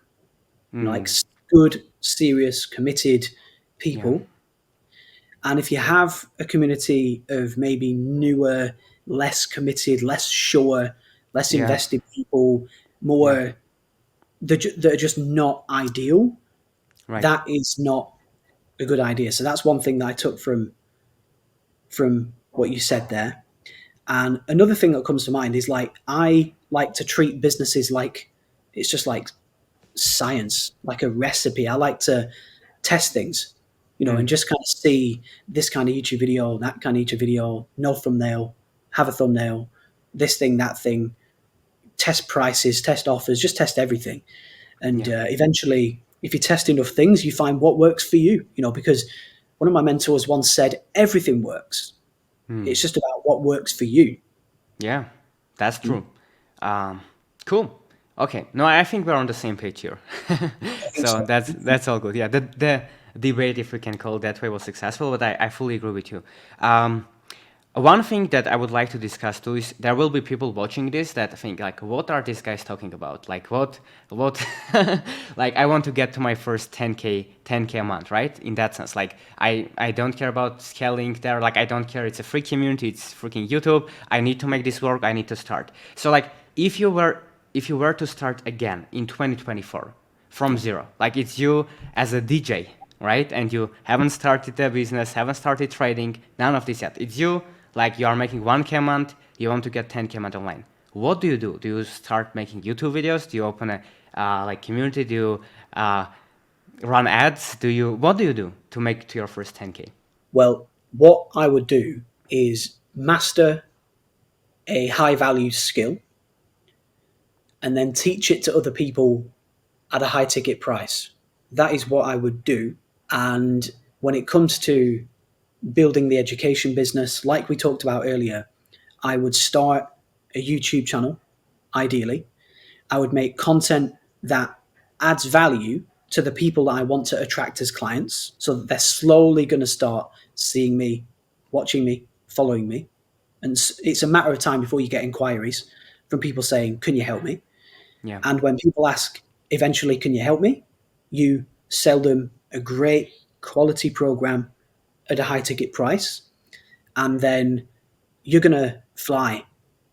A: Like good, serious, committed
B: Yeah.
A: people. And if you have a community of maybe newer, less committed, less sure, less
B: Yeah.
A: invested people,
B: Yeah.
A: more that are just not ideal,
B: Right.
A: that is not a good idea. So that's one thing that I took from what you said there. And another thing that comes to mind is like I like to treat businesses like it's just like science, like a recipe. I like to test things, and just kind of see this kind of YouTube video, that kind of YouTube video, no thumbnail, have a thumbnail, this thing, that thing, test prices, test offers, just test everything. And
B: Yeah.
A: eventually, if you test enough things, you find what works for you, because one of my mentors once said, everything works. It's just about what works for you.
B: Yeah, that's true. Um, cool. Okay. No, I think we're on the same page here.
A: I think
B: So
A: so.
B: that's all good. Yeah, the debate, if we can call it that way, was successful, but I fully agree with you. One thing that I would like to discuss too is there will be people watching this that think like, what are these guys talking about? Like what, like I want to get to my first 10K a month, right? In that sense, like I don't care about scaling there. Like I don't care. It's a free community. It's freaking YouTube. I need to make this work. I need to start. So like if you were to start again in 2024 from zero, like it's you as a DJ, right? And you haven't started the business, haven't started trading, none of this yet. It's you, like you are making 1K a month, you want to get 10K a month online. What do you do? Do you start making YouTube videos? Do you open a like community? Do you run ads? What do you do to make to your first 10K?
A: Well, what I would do is master a high value skill and then teach it to other people at a high ticket price. That is what I would do. And when it comes to building the education business, like we talked about earlier, I would start a YouTube channel, ideally. I would make content that adds value to the people that I want to attract as clients so that they're slowly going to start seeing me, watching me, following me. And it's a matter of time before you get inquiries from people saying, can you help me?
B: Yeah.
A: And when people ask, eventually, can you help me? You sell them a great quality program at a high ticket price. And then you're going to fly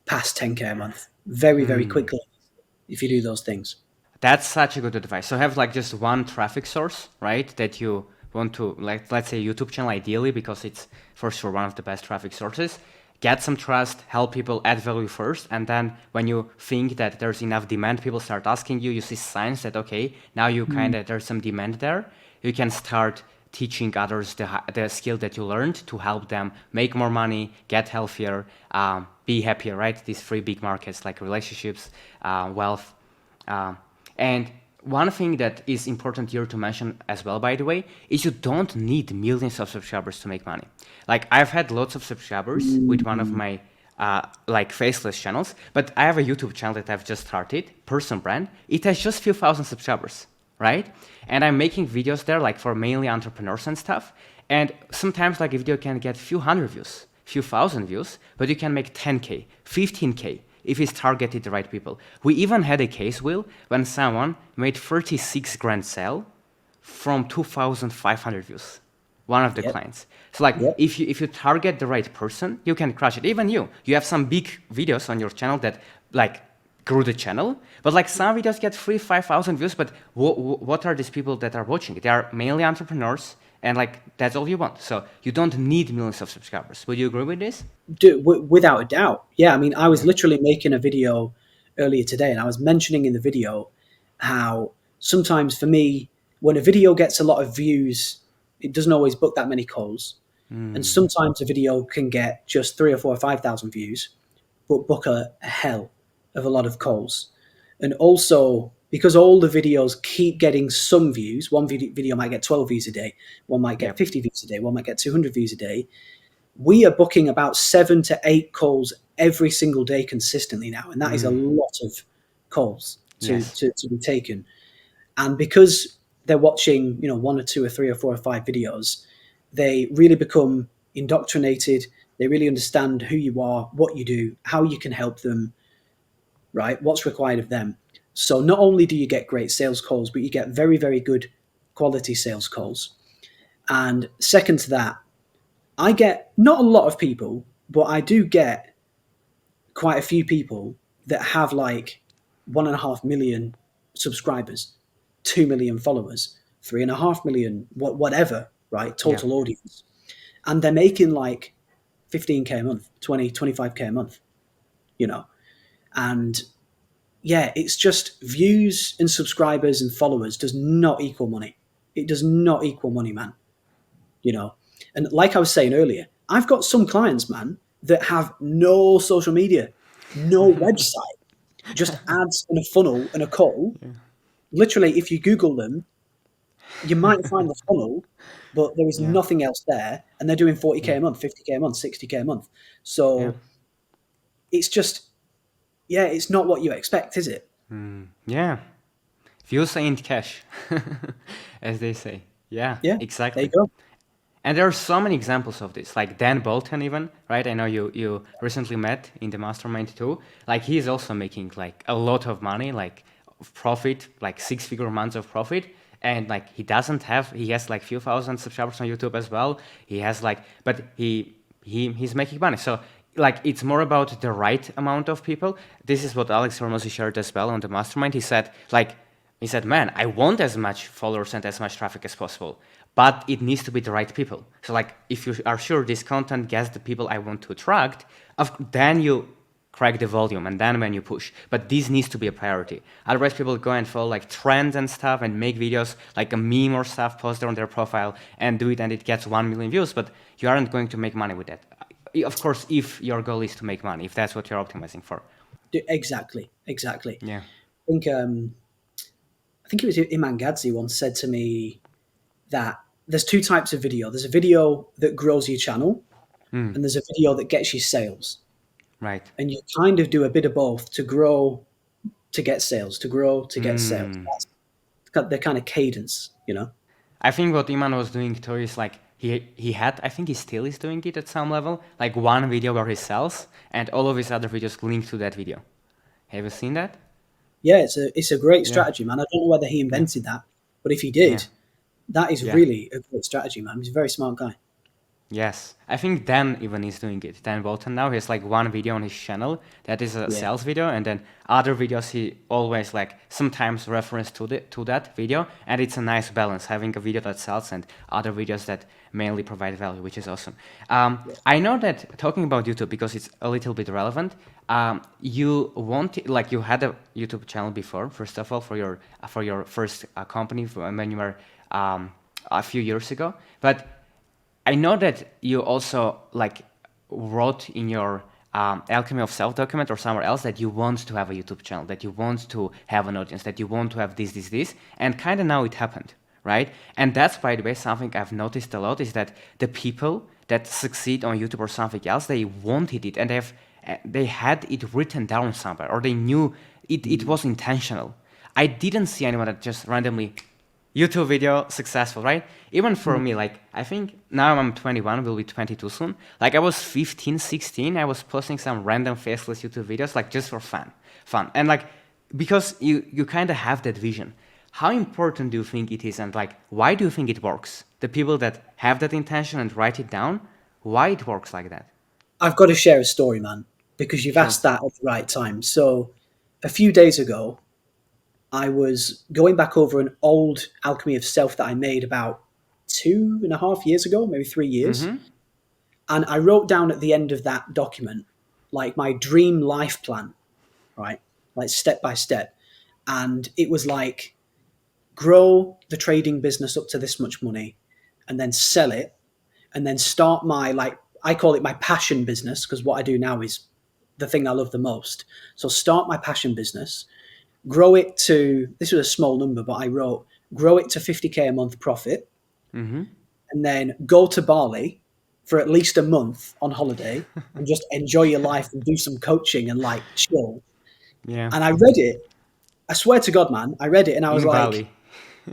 A: past 10K a month very, very quickly if you do those things.
B: That's such a good advice. So have like just one traffic source, right? That you want to, like, let's say YouTube channel ideally, because it's for sure one of the best traffic sources. Get some trust, help people add value first. And then when you think that there's enough demand, people start asking you, you see signs that, okay, now you kind of, there's some demand there. You can start teaching others the skill that you learned to help them make more money, get healthier, be happier, right? These three big markets like relationships, wealth, and one thing that is important here to mention as well, by the way, is you don't need millions of subscribers to make money. Like I've had lots of subscribers with one of my like faceless channels, but I have a YouTube channel that I've just started, Person Brand. It has just a few thousand subscribers, right? And I'm making videos there like for mainly entrepreneurs and stuff. And sometimes like a video can get few hundred views, few thousand views, but you can make 10K, 15K if it's targeted the right people. We even had a case, Will, when someone made 36 grand sale from 2,500 views. One of the
A: Yep.
B: clients. So like
A: Yep.
B: if you target the right person, you can crush it. Even you have some big videos on your channel that like grew the channel, but like some videos get 5,000 views, but what are these people that are watching? They are mainly entrepreneurs, and like that's all you want. So you don't need millions of subscribers. Would you agree with this?
A: Without a doubt. Yeah, I mean, I was
B: Yeah.
A: literally making a video earlier today, and I was mentioning in the video how sometimes for me, when a video gets a lot of views, it doesn't always book that many calls. And sometimes a video can get just 3 or 4 or 5,000 views, but book a hell of a lot of calls. And also, because all the videos keep getting some views, one video might get 12 views a day, one might get
B: Yep.
A: 50 views a day, one might get 200 views a day. We are booking about 7 to 8 calls every single day consistently now. And that is a lot of calls to,
B: Yes.
A: to be taken. And because they're watching, 1 or 2 or 3 or 4 or 5 videos, they really become indoctrinated. They really understand who you are, what you do, how you can help them, right? What's required of them. So not only do you get great sales calls, but you get very, very good quality sales calls. And second to that, I get not a lot of people, but I do get quite a few people that have like 1.5 million subscribers, 2 million followers, 3.5 million, whatever, right?
B: Yeah.
A: Total audience. And they're making like 15K a month, 20, 25K a month, you know? And yeah, it's just views and subscribers and followers does not equal money. It does not equal money, man. You know, and like I was saying earlier, I've got some clients, man, that have no social media, no website, just ads and a funnel and a call. Literally, if you Google them, you might find the funnel, but there is
B: Yeah.
A: nothing else there, and they're doing 40K
B: Yeah.
A: a month, 50K a month, 60K a month.
B: Yeah.
A: So it's just, yeah, it's not what you expect, is it?
B: Yeah. Views ain't cash, as they say. Yeah,
A: Yeah, there you
B: exactly.
A: go.
B: And there are so many examples of this, like Dan Bolton even, right? I know you recently met in the mastermind too. Like he is also making like a lot of money, like profit, like six-figure months of profit. And like he has like few thousand subscribers on YouTube as well. He has like, but he's making money. So like it's more about the right amount of people. This is what Alex Hormozzi shared as well on the mastermind. He said, man, I want as much followers and as much traffic as possible, but it needs to be the right people. So like, if you are sure this content gets the people I want to attract, then you crack the volume and then when you push. But this needs to be a priority. Otherwise, people go and follow like trends and stuff and make videos like a meme or stuff, post it on their profile and do it, and it gets 1 million views, but you aren't going to make money with that. Of course, if your goal is to make money, if that's what you're optimizing for.
A: Exactly, exactly.
B: Yeah.
A: I think it was Iman Gadzhi once said to me that there's two types of video. There's a video that grows your channel, and there's a video that gets you sales.
B: Right.
A: And you kind of do a bit of both to grow, to get sales, to grow, to get sales. That's the kind of cadence, you know?
B: I think what Iman was doing too is like he had, I think he still is doing it at some level, like one video where he sells and all of his other videos link to that video. Have you seen that?
A: Yeah, it's a great
B: Yeah.
A: strategy, man. I don't know whether he
B: Yeah.
A: invented that, but if he
B: Yeah.
A: did, that is
B: Yeah.
A: really a great strategy, man. He's a very smart guy.
B: Yes, I think Dan even is doing it. Dan Bolton now, he has like one video on his channel that is a
A: Yeah.
B: sales video, and then other videos he always like sometimes reference to that video, and it's a nice balance having a video that sells and other videos that mainly provide value, which is awesome. I know that talking about YouTube because it's a little bit relevant. You had a YouTube channel before, first of all, for your first company when you were a few years ago, but I know that you also like wrote in your Alchemy of Self document or somewhere else that you want to have a YouTube channel, that you want to have an audience, that you want to have this, and kind of now it happened, right? And that's, by the way, something I've noticed a lot is that the people that succeed on YouTube or something else, they wanted it and they had it written down somewhere, or they knew it was intentional. I didn't see anyone that just randomly YouTube video successful, right? Even for me, like I think now I'm 21, will be 22 soon. Like I was 15, 16, I was posting some random faceless YouTube videos, like just for fun. And like, because you kind of have that vision. How important do you think it is, and like, why do you think it works? The people that have that intention and write it down, why it works like that?
A: I've got to share a story, man, because you've
B: Sure.
A: asked that at the right time. So a few days ago, I was going back over an old Alchemy of Self that I made about 2.5 years ago, maybe 3 years. And I wrote down at the end of that document, like my dream life plan, right? Like step by step. And it was like, grow the trading business up to this much money and then sell it and then start my, like, I call it my passion business because what I do now is the thing I love the most. So start my passion business, grow it to, this was a small number, but I wrote, grow it to 50K a month profit, and then go to Bali for at least a month on holiday and just enjoy your life and do some coaching and like chill.
B: Yeah.
A: And I read it. I swear to God, man, I read it and I was
B: In
A: like,
B: Bali.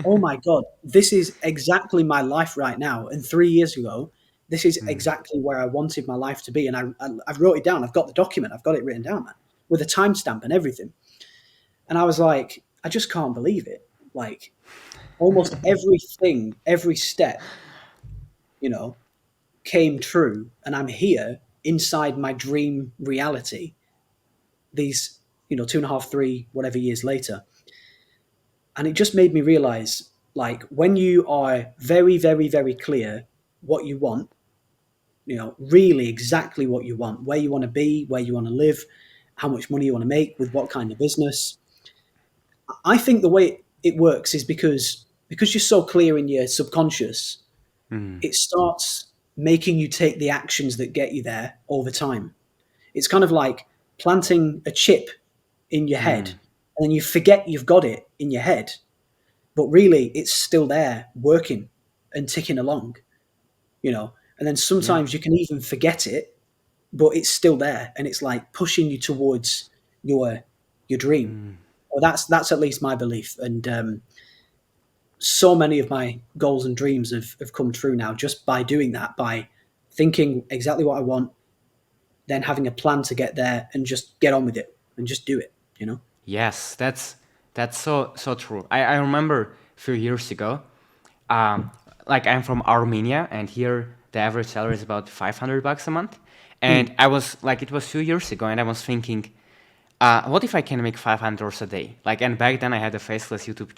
A: oh my God, this is exactly my life right now. And 3 years ago, This is exactly where I wanted my life to be. And I wrote it down. I've got the document. I've got it written down, man, with a timestamp and everything. And I was like, I just can't believe it. Like almost everything, every step, you know, came true. And I'm here inside my dream reality these, 2.5, 3, whatever years later. And it just made me realize, like, when you are very, very, very clear what you want, really exactly what you want, where you want to be, where you want to live, how much money you want to make with what kind of business. I think the way it works is because you're so clear in your subconscious, it starts making you take the actions that get you there over time. It's kind of like planting a chip in your head, and then you forget you've got it in your head, but really it's still there working and ticking along, and then
B: Yeah.
A: sometimes you can even forget it, but it's still there, and it's like pushing you towards your dream. Well, that's at least my belief, and so many of my goals and dreams have come true now just by doing that, by thinking exactly what I want, then having a plan to get there, and just get on with it and just do it.
B: Yes, that's so true. I remember a few years ago, um, like I'm from Armenia, and here the average salary is about $500 a month. And
A: Mm,
B: I was like, it was 2 years ago, and I was thinking, what if I can make $500 a day? Like, and back then I had a faceless YouTube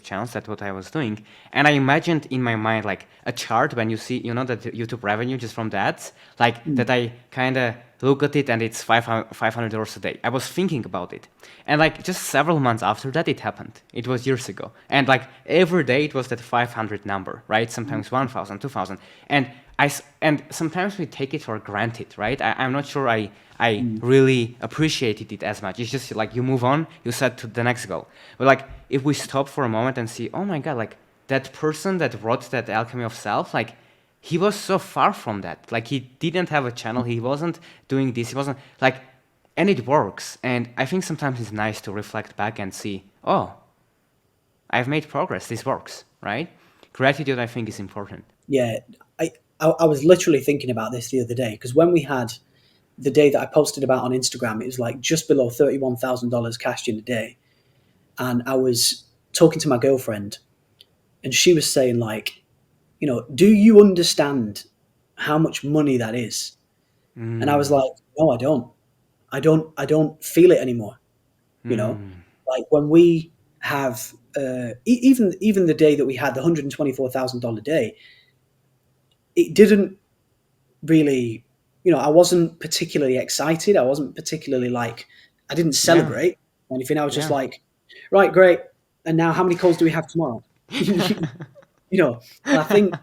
B: channels. That's what I was doing, and I imagined in my mind like a chart when you see, that YouTube revenue just from the ads, like
A: mm,
B: that. I kind of look at it, and it's $500 a day. I was thinking about it, and like just several months after that, it happened. It was years ago, and like every day it was that 500 number, right? Sometimes 1,000, 2,000, and sometimes we take it for granted, right? I'm not sure I
A: mm.
B: really appreciated it as much. It's just like you move on, you set to the next goal. But like if we stop for a moment and see, oh my God, like that person that wrote that Alchemy of Self, like he was so far from that. Like he didn't have a channel, he wasn't doing this, he wasn't like, and it works. And I think sometimes it's nice to reflect back and see, oh, I've made progress, this works, right? Gratitude, I think, is important.
A: Yeah, I was literally thinking about this the other day, because when we had the day that I posted about on Instagram, it was like just below $31,000 cashed in a day. And I was talking to my girlfriend, and she was saying, like, do you understand how much money that is? And I was like, no, I don't. I don't feel it anymore. Like when we have even the day that we had the $124,000 day, it didn't really, I wasn't particularly excited. I wasn't particularly like, I didn't
B: Yeah,
A: celebrate or anything. I was just
B: yeah.
A: like, right, great. And now how many calls do we have tomorrow? you and I think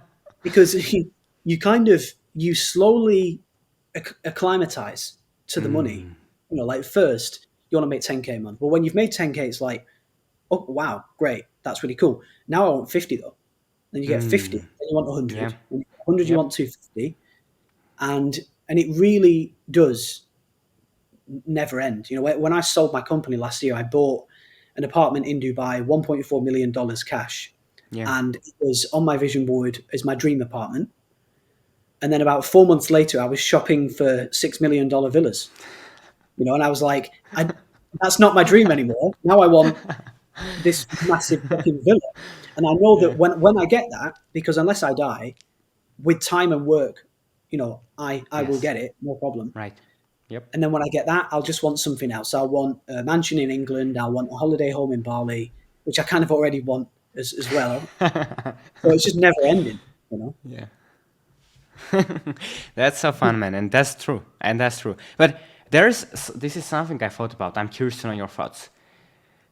A: because you kind of, you slowly acclimatize to the money. Like first you want to make 10K a month. Well, when you've made 10K, it's like, oh, wow, great. That's really cool. Now I want 50 though. Then you get 50, then you want
B: Yeah.
A: 100. When you get 100, you
B: Yep.
A: want 250. And it really does never end. When I sold my company last year, I bought an apartment in Dubai, $1.4 million cash,
B: Yeah.
A: and it was on my vision board as my dream apartment. And then about 4 months later, I was shopping for $6 million villas. And I was like, that's not my dream anymore. Now I want this massive fucking villa. And I know that
B: Yeah.
A: when I get that, because unless I die, with time and work, I will
B: Yes.
A: get it, no problem.
B: Right. Yep.
A: And then when I get that, I'll just want something else. I'll want a mansion in England. I'll want a holiday home in Bali, which I kind of already want as well. So it's just never ending.
B: Yeah. That's so fun, man, and that's true, and that's true. But this is something I thought about. I'm curious to know your thoughts.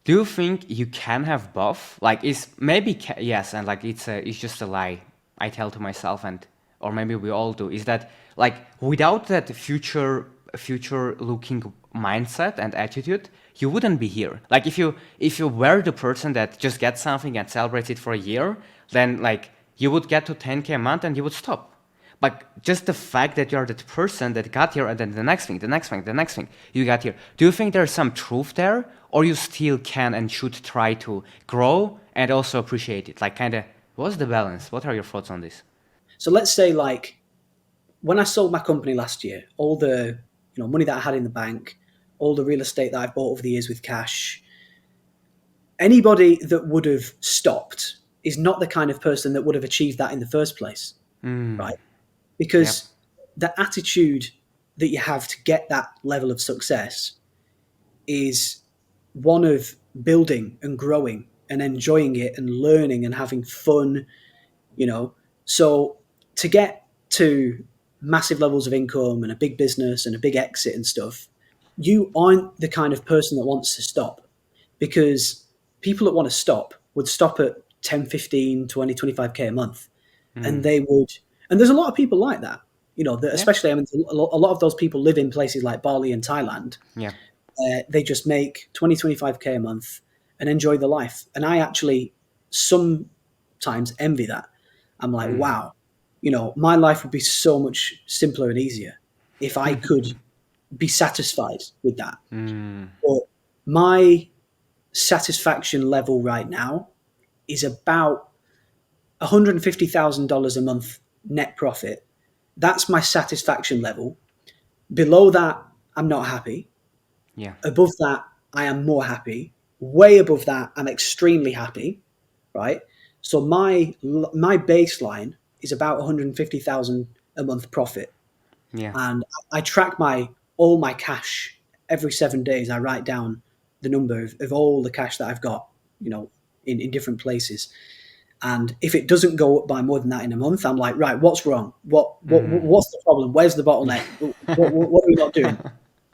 B: Do you think you can have both? Like, is maybe yes, and like it's just a lie I tell to myself, and or maybe we all do. Is that like without that future looking mindset and attitude, you wouldn't be here. Like if you were the person that just gets something and celebrates it for a year, then like you would get to 10K a month and you would stop. But just the fact that you're that person that got here, and then the next thing, the next thing, the next thing, you got here. Do you think there's some truth there, or you still can and should try to grow and also appreciate it? Like, kind of, what's the balance? What are your thoughts on this?
A: So let's say like when I sold my company last year, all the money that I had in the bank, all the real estate that I've bought over the years with cash, anybody that would have stopped is not the kind of person that would have achieved that in the first place, right?
B: Yep.
A: Because the attitude that you have to get that level of success is one of building and growing and enjoying it and learning and having fun, you know. So to get to massive levels of income and a big business and a big exit and stuff, you aren't the kind of person that wants to stop, because people that want to stop would stop at 10, 15, 20, 25K a month. And they would, and there's a lot of people like that, that
B: Yep.
A: especially, I mean, a lot of those people live in places like Bali and Thailand.
B: Yeah.
A: They just make 20, 25K a month and enjoy the life. And I actually sometimes envy that. I'm like, wow, my life would be so much simpler and easier if I could be satisfied with that. But my satisfaction level right now is about $150,000 a month net profit. That's my satisfaction level. Below that, I'm not happy.
B: Yeah.
A: Above that, I am more happy. Way above that, I'm extremely happy. Right. So my baseline is about 150,000 a month profit,
B: Yeah.
A: and I track all my cash every 7 days. I write down the number of all the cash that I've got, in different places. And if it doesn't go up by more than that in a month, I'm like, right, what's wrong? What's the problem? Where's the bottleneck? What are we not doing?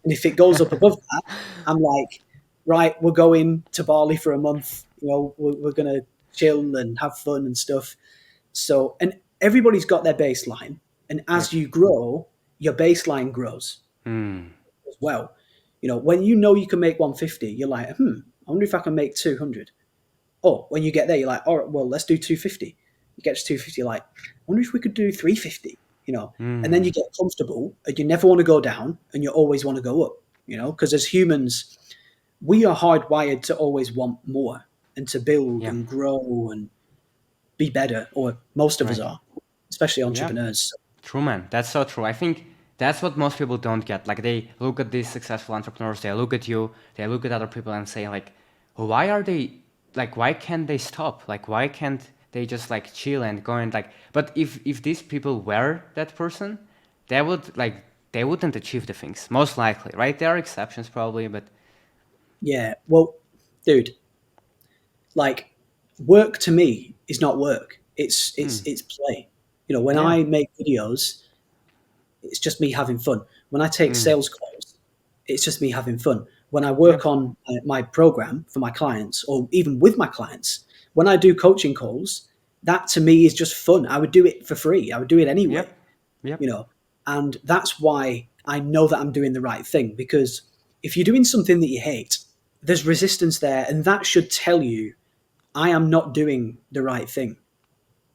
A: And if it goes up above that, I'm like, right, we're going to Bali for a month. We're going to chill and have fun and stuff. So, and everybody's got their baseline. And
B: Yep.
A: as you grow, your baseline grows
B: Mm.
A: as well. When you can make 150, you're like, I wonder if I can make 200. Oh, when you get there, you're like, all right, well, let's do 250. You get to 250, you're like, I wonder if we could do 350, and then you get comfortable and you never want to go down and you always want to go up, because as humans, we are hardwired to always want more and to build
B: Yeah.
A: and grow and be better, or most of us
B: Right.
A: are, especially
B: Yeah.
A: entrepreneurs.
B: True, man. That's so true. I think that's what most people don't get. Like they look at these successful entrepreneurs, they look at you, they look at other people and say like, why are they like? Why can't they stop? Like, why can't they just like chill and go and like? But if these people were that person, they wouldn't achieve the things most likely, right? There are exceptions probably, but
A: Yeah, well, dude, like work to me is not work. It's play. When
B: yeah,
A: I make videos, it's just me having fun. When I take sales calls, it's just me having fun. When I
B: yeah,
A: work on my program for my clients, or even with my clients, when I do coaching calls, that to me is just fun. I would do it for free. I would do it anyway,
B: yep, yep,
A: you know. And that's why I know that I'm doing the right thing, because if you're doing something that you hate, there's resistance there, and that should tell you I am not doing the right thing.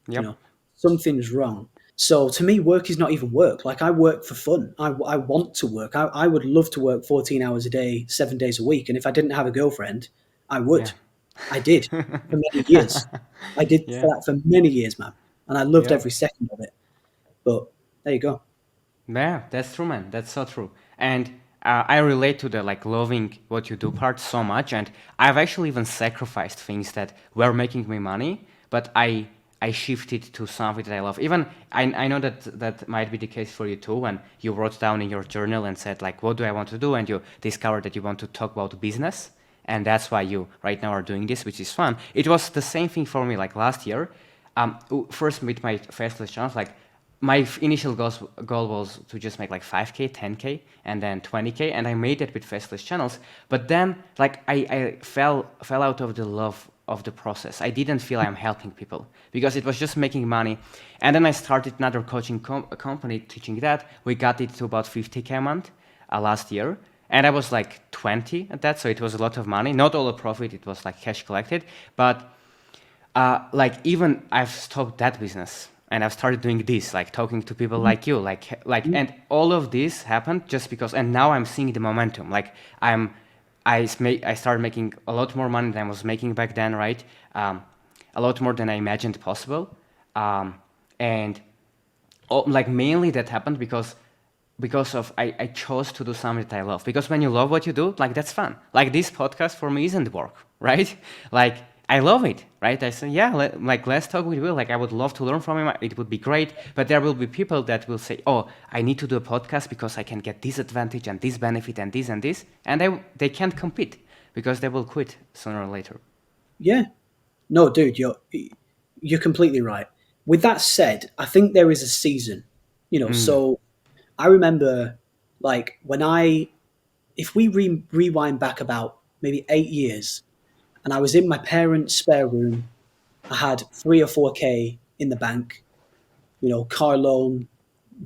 A: you
B: yep,
A: know Something's wrong. So to me, work is not even work. Like, I work for fun. I want to work. I would love to work 14 hours a day, 7 days a week, and if I didn't have a girlfriend, I
B: yeah,
A: would. I did for many years. I did
B: yeah,
A: for that for many years, man, and I loved
B: yeah.
A: every second of it. But there you go.
B: Yeah, that's true, man. That's so true. And I relate to the like loving what you do part so much. And I've actually even sacrificed things that were making me money, but I shifted to something that I love. Even I know that that might be the case for you too. When you wrote down in your journal and said like, what do I want to do? And you discovered that you want to talk about business. And that's why you right now are doing this, which is fun. It was the same thing for me like last year. First with my faceless channels, like initial goal was to just make like 5K, 10K, and then 20K, and I made it with faceless channels. But then, like, I fell out of the love of the process. I didn't feel I'm helping people because it was just making money. And then I started another coaching company teaching that. We got it to about 50K a month last year. And I was like 20 at that, so it was a lot of money. Not all the profit, it was like cash collected. But like even I've stopped that business and I've started doing this, like talking to people like you, and all of this happened just because. And now I'm seeing the momentum. Like I started making a lot more money than I was making back then, right? A lot more than I imagined possible, and like mainly that happened because of I chose to do something that I love. Because when you love what you do, like that's fun. Like this podcast for me isn't work, right? Like I love it, right? I say, yeah, like let's talk with Will. Like I would love to learn from him. It would be great. But there will be people that will say, oh, I need to do a podcast because I can get this advantage and this benefit and this, and they can't compete because they will quit sooner or later.
A: Yeah. No, dude, you're completely right. With that said, I think there is a season, so I remember like if we rewind back about maybe 8 years and I was in my parents' spare room, I had 3 or 4K in the bank, car loan,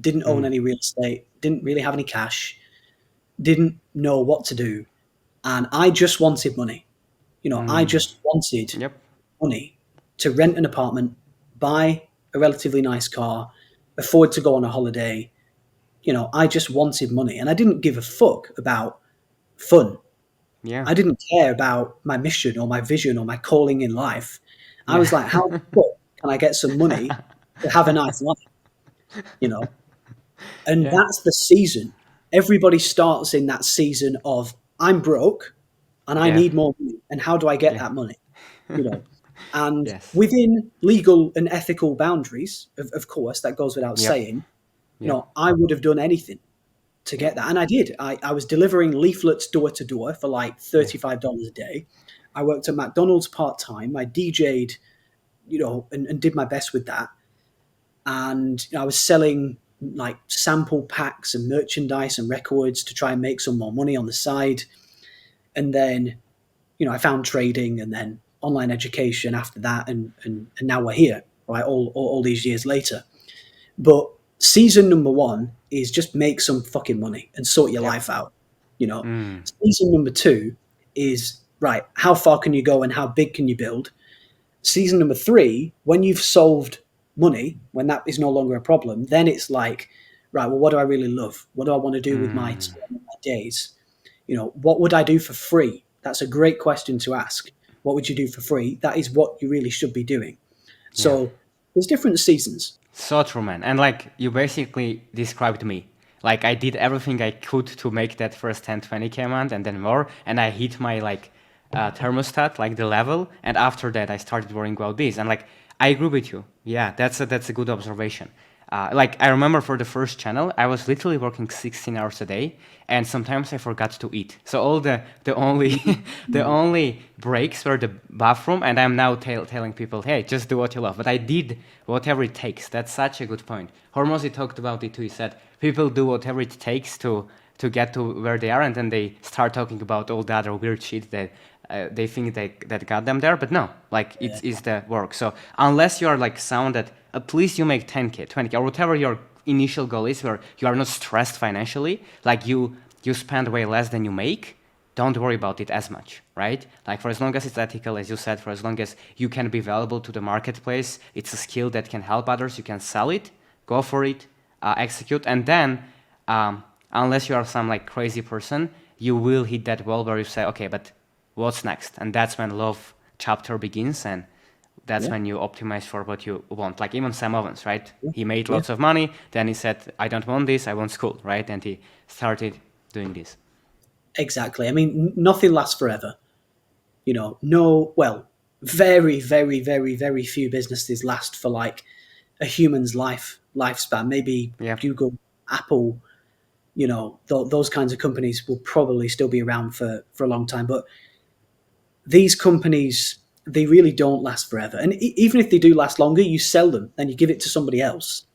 A: didn't own any real estate, didn't really have any cash, didn't know what to do. And I just wanted money. I just wanted
B: Yep.
A: money to rent an apartment, buy a relatively nice car, afford to go on a holiday. I just wanted money and I didn't give a fuck about fun.
B: Yeah.
A: I didn't care about my mission or my vision or my calling in life. I was like, how the fuck can I get some money to have a nice life? You know? And
B: Yeah.
A: that's the season. Everybody starts in that season of I'm broke and I
B: Yeah.
A: need more money. And how do I get
B: Yeah.
A: that money? You know? And
B: Yes.
A: within legal and ethical boundaries, of course, that goes without
B: Yep.
A: saying,
B: Yep.
A: I would have done anything to
B: Yep.
A: get that. And I did. I was delivering leaflets door to door for like
B: Yeah.
A: $35 a day. I worked at McDonald's part time. I DJ'd, and did my best with that. And I was selling like sample packs and merchandise and records to try and make some more money on the side. And then, I found trading and then online education after that. And now we're here, right? All these years later. But season number one is just make some fucking money and sort your
B: Yep.
A: life out. Season number two is right. How far can you go and how big can you build? Season number three, when you've solved money, when that is no longer a problem, then it's like, right, well, what do I really love? What do I want to do with my time and my days? What would I do for free? That's a great question to ask. What would you do for free? That is what you really should be doing.
B: Yeah.
A: So there's different seasons.
B: So true, man. And like you basically described me. Like I did everything I could to make that first 10, 20K month and then more. And I hit my like thermostat, like the level. And after that, I started worrying about this. And like I agree with you. Yeah, that's a good observation. Like I remember for the first channel, I was literally working 16 hours a day, and sometimes I forgot to eat. So all the only the only breaks were the bathroom, and I'm now telling people, hey, just do what you love. But I did whatever it takes. That's such a good point. Hormozy talked about it too. He said people do whatever it takes to get to where they are, and then they start talking about all the other weird shit that they think that got them there. But no, like it's the work. So unless you are like sound at least you make 10K, 20K, or whatever your initial goal is, where you are not stressed financially, like you spend way less than you make, don't worry about it as much, right? Like for as long as it's ethical, as you said, for as long as you can be valuable to the marketplace, it's a skill that can help others, you can sell it, go for it, execute, and then unless you are some like crazy person, you will hit that wall where you say, okay, but what's next? And that's when love chapter begins, and that's when you optimize for what you want. Like even Sam Owens, right? He made lots of money. Then he said, I don't want this, I want Skool, right? And he started doing this.
A: Exactly. I mean, nothing lasts forever. Very, very, very, very few businesses last for like a human's lifespan. Maybe
B: Yeah.
A: Google, Apple, those kinds of companies will probably still be around for a long time. But these companies, they really don't last forever. And even if they do last longer, you sell them, then you give it to somebody else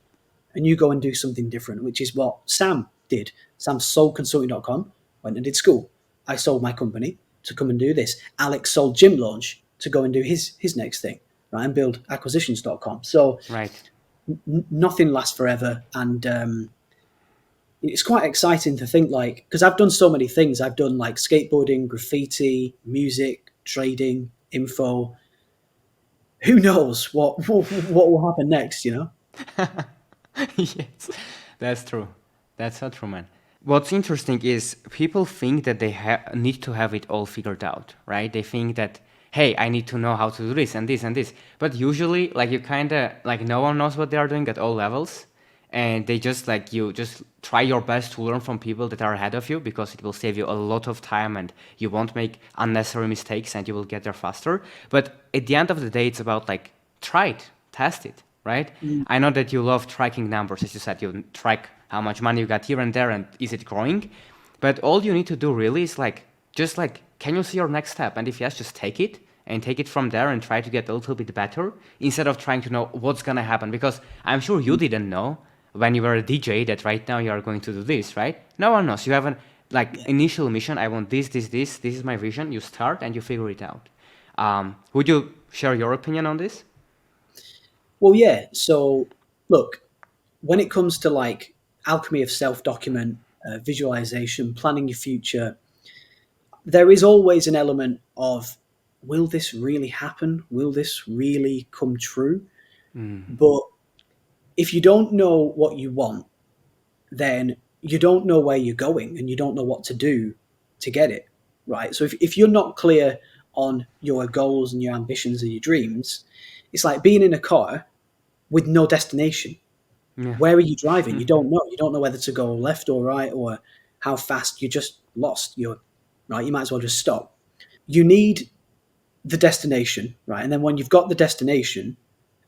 A: and you go and do something different, which is what Sam did. Sam sold consulting.com, went and did Skool. I sold my company to come and do this. Alex sold Gym Launch to go and do his next thing, right, and build acquisitions.com. So
B: Right.
A: nothing lasts forever. And it's quite exciting to think like, because I've done so many things. I've done like skateboarding, graffiti, music, trading, info. Who knows what will happen next,
B: Yes, that's true. That's so true, man. What's interesting is people think that they need to have it all figured out, right? They think that, hey, I need to know how to do this and this and this. But usually, like you kind of, like no one knows what they are doing at all levels. and they just like you just try your best to learn from people that are ahead of you because it will save you a lot of time and you won't make unnecessary mistakes and you will get there faster. But at the end of the day, it's about like try it, test it, right?
A: Mm.
B: I know that you love tracking numbers, as you said, you track how much money you got here and there and is it growing. But all you need to do really is like just like, can you see your next step? And if yes, just take it and take it from there and try to get a little bit better instead of trying to know what's gonna happen. Because I'm sure you didn't know when you were a DJ that right now you are going to do this, right? No one knows. You have an like
A: Yeah.
B: initial mission. I want this, this, this. This is my vision. You start and you figure it out. Would you share your opinion on this?
A: Well, yeah. So, look, when it comes to like alchemy of self document, visualization, planning your future, there is always an element of will this really happen? Will this really come true? But if you don't know what you want, then you don't know where you're going and you don't know what to do to get it, right? So if you're not clear on your goals and your ambitions and your dreams, it's like being in a car with no destination.
B: Yeah.
A: Where are you driving? You don't know. You don't know whether to go left or right or how fast. You're just lost. You're right. You might as well just stop. You need the destination, right? And then when you've got the destination,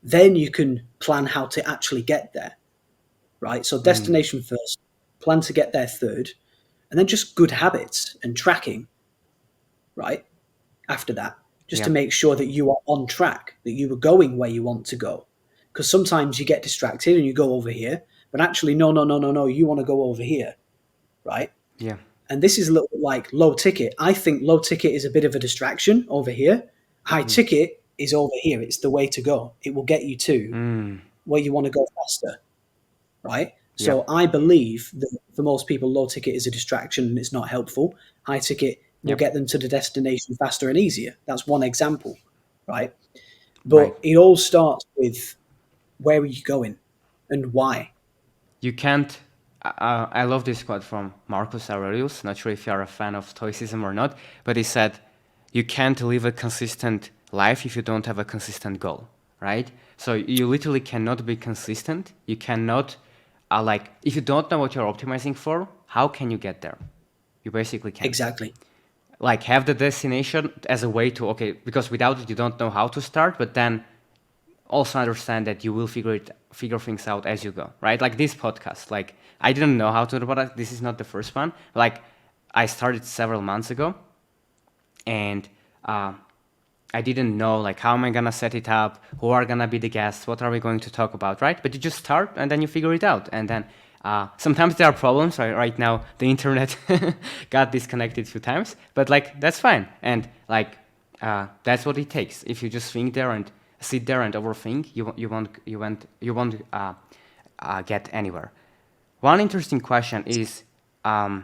A: then you can plan how to actually get there, right? So destination first, plan to get there third, and then just good habits and tracking, right? After that, just to
B: Yeah.
A: make sure that you are on track, that you are going where you want to go. Because sometimes you get distracted and you go over here, but actually, no, no, no, no, no, you want to go over here, right?
B: Yeah.
A: And this is a little bit like low ticket. I think low ticket is a bit of a distraction over here. High ticket is over here. It's the way to go. It will get you to where you want to go faster, right?
B: Yeah.
A: So I believe that for most people, low ticket is a distraction and it's not helpful. High ticket will
B: Yeah.
A: get them to the destination faster and easier. That's one example, right?
B: Right.
A: But it all starts with where are you going and why?
B: You can't. I love this quote from Marcus Aurelius. Not sure if you are a fan of Stoicism or not, but he said, "You can't live a consistent life if you don't have a consistent goal." Right? So you literally cannot be consistent. You cannot, like, if you don't know what you're optimizing for, how can you get there? You basically can't.
A: Exactly.
B: Like, have the destination as a way to okay, because without it you don't know how to start, but then also understand that you will figure things out as you go, right? Like this podcast, like I didn't know how to do it. This is not the first one. Like I started several months ago, and I didn't know like how am I gonna set it up, who are gonna be the guests, what are we going to talk about, right? But you just start and then you figure it out, and then sometimes there are problems. Right now, the internet got disconnected a few times, but like that's fine, and like that's what it takes. If you just think there and sit there and overthink, you won't get anywhere. One interesting question is there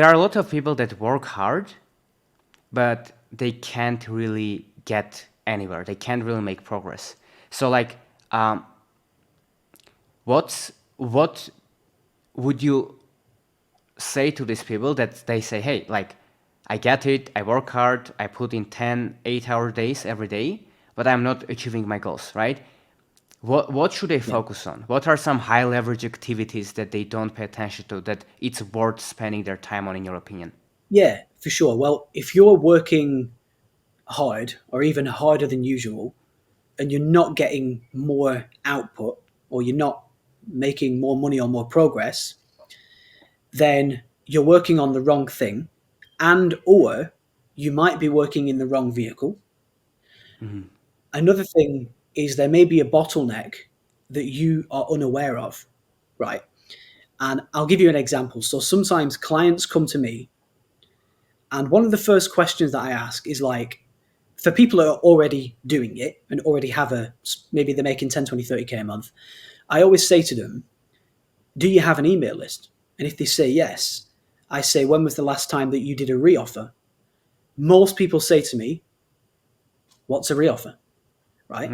B: are a lot of people that work hard, but they can't really get anywhere. They can't really make progress. So like, what would you say to these people that they say, hey, like, I get it, I work hard, I put in 10, 8-hour days every day, but I'm not achieving my goals, right? What should they
A: Yeah.
B: focus on? What are some high leverage activities that they don't pay attention to that it's worth spending their time on, in your opinion?
A: Yeah, for sure. Well, if you're working hard or even harder than usual and you're not getting more output or you're not making more money or more progress, then you're working on the wrong thing and or you might be working in the wrong vehicle. Another thing is there may be a bottleneck that you are unaware of, right? And I'll give you an example. So sometimes clients come to me, and one of the first questions that I ask is like, for people who are already doing it and already have maybe they're making 10, 20, 30K a month, I always say to them, do you have an email list? And if they say yes, I say, when was the last time that you did a reoffer? Most people say to me, what's a reoffer? Right?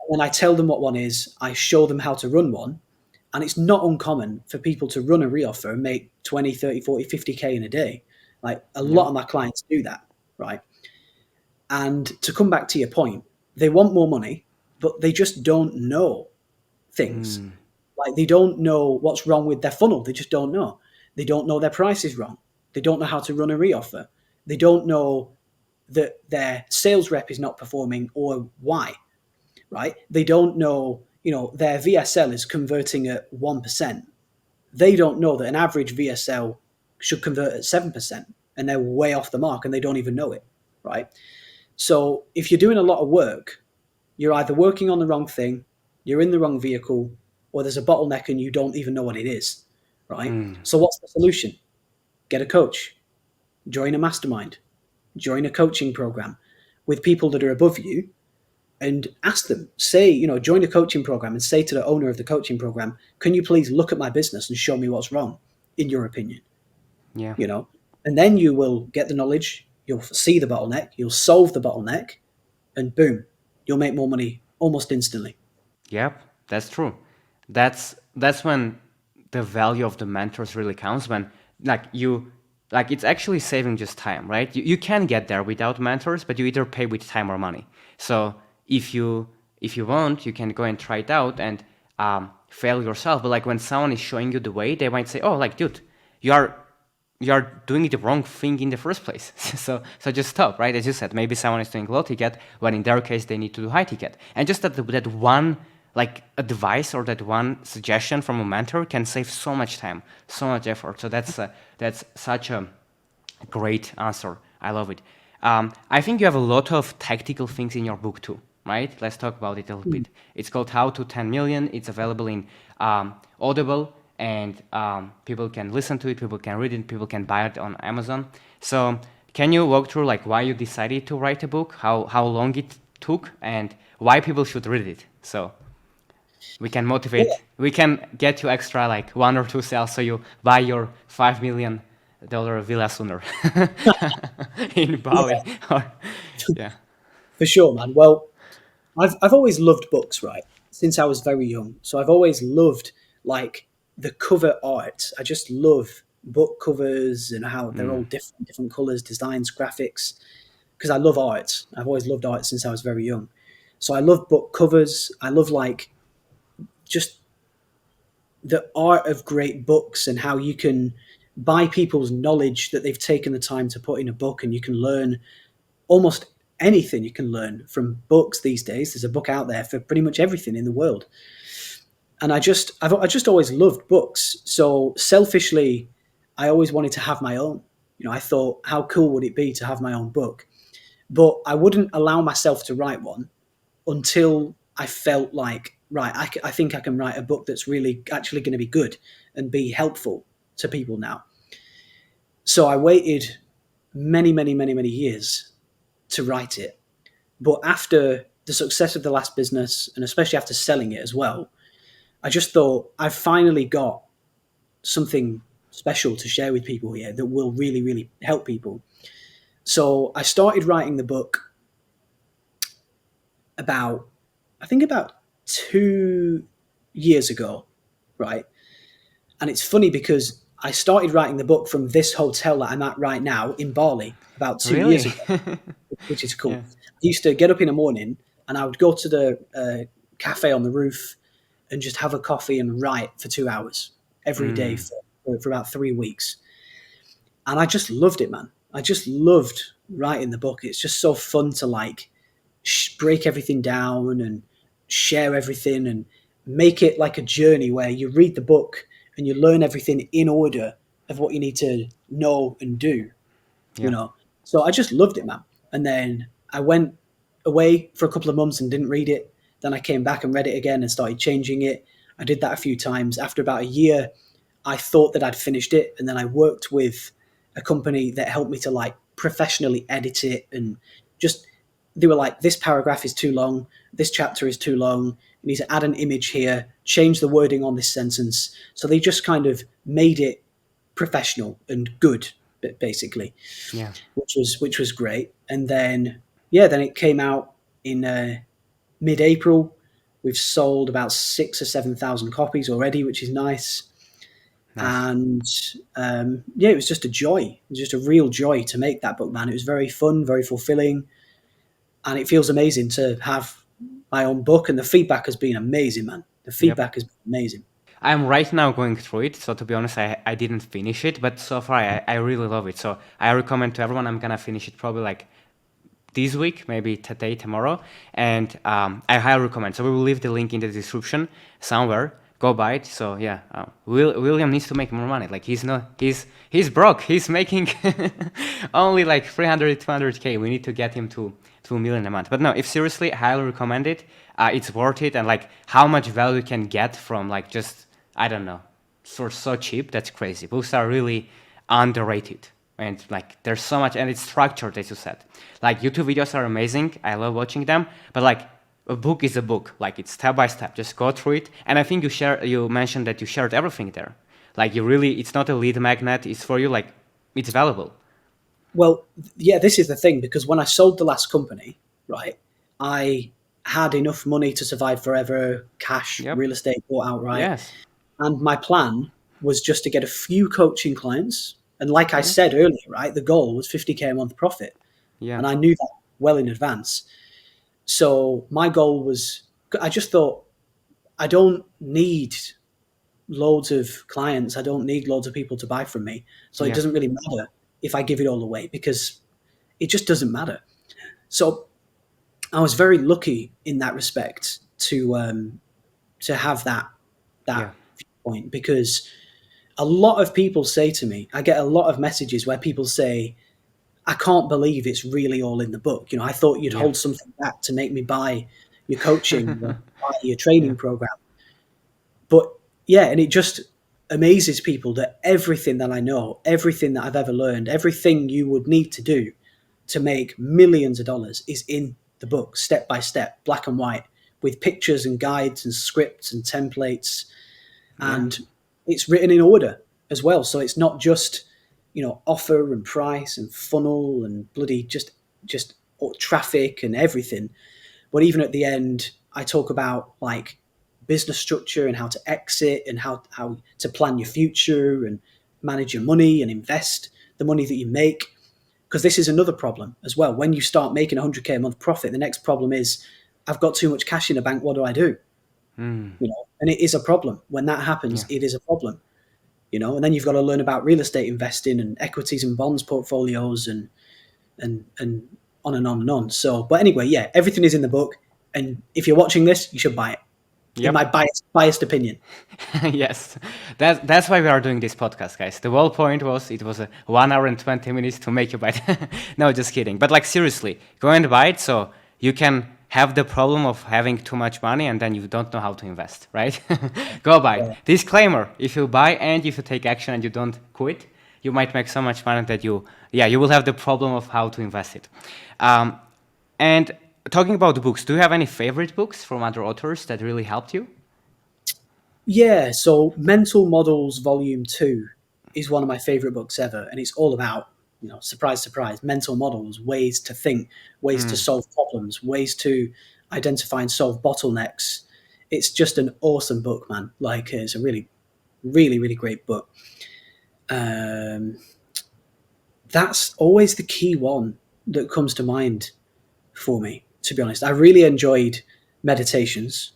A: When I tell them what one is, I show them how to run one. And it's not uncommon for people to run a reoffer and make 20, 30, 40, 50K in a day. Like a
B: Yeah.
A: lot of my clients do that, right? And to come back to your point, they want more money, but they just don't know things. Like they don't know what's wrong with their funnel. They just don't know. They don't know their price is wrong. They don't know how to run a reoffer. They don't know that their sales rep is not performing or why, right? They don't know, their VSL is converting at 1%. They don't know that an average VSL should convert at 7%, and they're way off the mark and they don't even know it, right? So if you're doing a lot of work, you're either working on the wrong thing, you're in the wrong vehicle, or there's a bottleneck and you don't even know what it is, right? So what's the solution? Get a coach, join a mastermind, join a coaching program with people that are above you, and ask them, say, join a coaching program and say to the owner of the coaching program, can you please look at my business and show me what's wrong, in your opinion?
B: Yeah.
A: And then you will get the knowledge, you'll see the bottleneck, you'll solve the bottleneck, and boom, you'll make more money almost instantly.
B: Yep, that's true. That's when the value of the mentors really counts. When it's actually saving just time, right? You can get there without mentors, but you either pay with time or money. So if you want, you can go and try it out and fail yourself. But like when someone is showing you the way, they might say, "Oh, like dude, you are doing the wrong thing in the first place." so just stop, right? As you said, maybe someone is doing low ticket, when in their case they need to do high ticket, and just that one like advice or that one suggestion from a mentor can save so much time, so much effort. So that's such a great answer. I love it. I think you have a lot of tactical things in your book too, right? Let's talk about it a little bit. It's called How to 10 Million. It's available in Audible, and people can listen to it, people can read it, people can buy it on Amazon. So can you walk through like why you decided to write a book, how long it took, and why people should read it? So we can motivate, we can get you extra like 1 or 2 sales so you buy your $5 million villa sooner in Bali. Yeah.
A: For sure, man. Well, I've always loved books, right? Since I was very young. So I've always loved like the cover art. I just love book covers and how they're all different colors, designs, graphics, because I love art. I've always loved art since I was very young. So I love book covers. I love like just the art of great books and how you can buy people's knowledge that they've taken the time to put in a book, and you can learn almost anything. You can learn from books these days. There's a book out there for pretty much everything in the world. And I just always loved books. So selfishly, I always wanted to have my own. I thought, how cool would it be to have my own book? But I wouldn't allow myself to write one until I felt like, right, I think I can write a book that's really actually going to be good and be helpful to people now. So I waited many, many, many, many years to write it. But after the success of the last business, and especially after selling it as well, I just thought, I've finally got something special to share with people here that will really, really help people. So I started writing the book about 2 years ago, right? And it's funny because I started writing the book from this hotel that I'm at right now in Bali about 2 years ago, which is cool. Yeah. I used to get up in the morning and I would go to the cafe on the roof and just have a coffee and write for 2 hours every day for about 3 weeks. And I just loved it, man. I just loved writing the book. It's just so fun to like break everything down and share everything and make it like a journey where you read the book and you learn everything in order of what you need to know and do, So I just loved it, man. And then I went away for a couple of months and didn't read it. Then I came back and read it again and started changing it. I did that a few times. After about a year, I thought that I'd finished it. And then I worked with a company that helped me to like professionally edit it. And just, they were like, this paragraph is too long. This chapter is too long. You need to add an image here, change the wording on this sentence. So they just kind of made it professional and good, basically, which was great. And then, then it came out in mid-April. We've sold about 6,000 or 7,000 copies already, which is nice. And it was just a joy. It was just a real joy to make that book, man. It was very fun, very fulfilling. And it feels amazing to have my own book, and the feedback has been amazing, man. The
B: Yep.
A: feedback has been amazing.
B: I'm right now going through it, so to be honest, I didn't finish it, but so far I really love it. So I recommend to everyone. I'm gonna finish it probably like this week, maybe today, tomorrow, and I highly recommend. So we will leave the link in the description somewhere. Go buy it. So yeah, William needs to make more money. Like he's broke. He's making only like 300, 200K. We need to get him to 2 million a month. But no, if seriously, I highly recommend it. It's worth it, and like how much value you can get from like just I don't know, so cheap. That's crazy. Books are really underrated. And like there's so much, and it's structured, as you said. Like YouTube videos are amazing. I love watching them, but like a book is a book. Like it's step by step. Just go through it. And I think you mentioned that you shared everything there. Like it's not a lead magnet. It's for you. Like it's valuable.
A: Well, yeah, this is the thing, because when I sold the last company, right, I had enough money to survive forever, cash,
B: Yep.
A: real estate bought outright.
B: Yes.
A: And my plan was just to get a few coaching clients. And like I
B: Yeah.
A: said earlier, right, the goal was 50K a month profit.
B: Yeah.
A: And I knew that well in advance. So my goal was, I just thought, I don't need loads of clients. I don't need loads of people to buy from me. So it
B: Yeah.
A: doesn't really matter if I give it all away, because it just doesn't matter. So I was very lucky in that respect to have that
B: Yeah.
A: viewpoint, because a lot of people say to me, I get a lot of messages where people say, I can't believe it's really all in the book. I thought you'd
B: Yeah.
A: hold something back to make me buy your coaching or buy your
B: Yeah.
A: training program. But yeah, and it just amazes people that everything that I know, everything that I've ever learned, everything you would need to do to make millions of dollars is in the book, step by step, black and white, with pictures and guides and scripts and templates.
B: Yeah.
A: And it's written in order as well. So it's not just, offer and price and funnel and bloody just traffic and everything. But even at the end, I talk about like business structure and how to exit and how to plan your future and manage your money and invest the money that you make. Because this is another problem as well. When you start making 100K a month profit, the next problem is, I've got too much cash in the bank. What do I do? And it is a problem. When that happens,
B: Yeah.
A: it is a problem. And then you've got to learn about real estate investing and equities and bonds portfolios and on and on and on. So, but anyway, yeah, everything is in the book. And if you're watching this, you should buy it. In my
B: Yep.
A: biased opinion.
B: Yes, that's why we are doing this podcast, guys. The whole point was it was a 1 hour and 20 minutes to make you buy it. No, just kidding. But like seriously, go and buy it so you can have the problem of having too much money and then you don't know how to invest, right? Go buy it.
A: Yeah.
B: Disclaimer: if you buy and if you take action and you don't quit, you might make so much money that you will have the problem of how to invest it. And talking about the books, do you have any favorite books from other authors that really helped you?
A: Yeah, so Mental Models Volume 2 is one of my favorite books ever. And it's all about, surprise, surprise, mental models, ways to think, ways to solve problems, ways to identify and solve bottlenecks. It's just an awesome book, man. Like, it's a really, really, really great book. That's always the key one that comes to mind for me, to be honest. I really enjoyed Meditations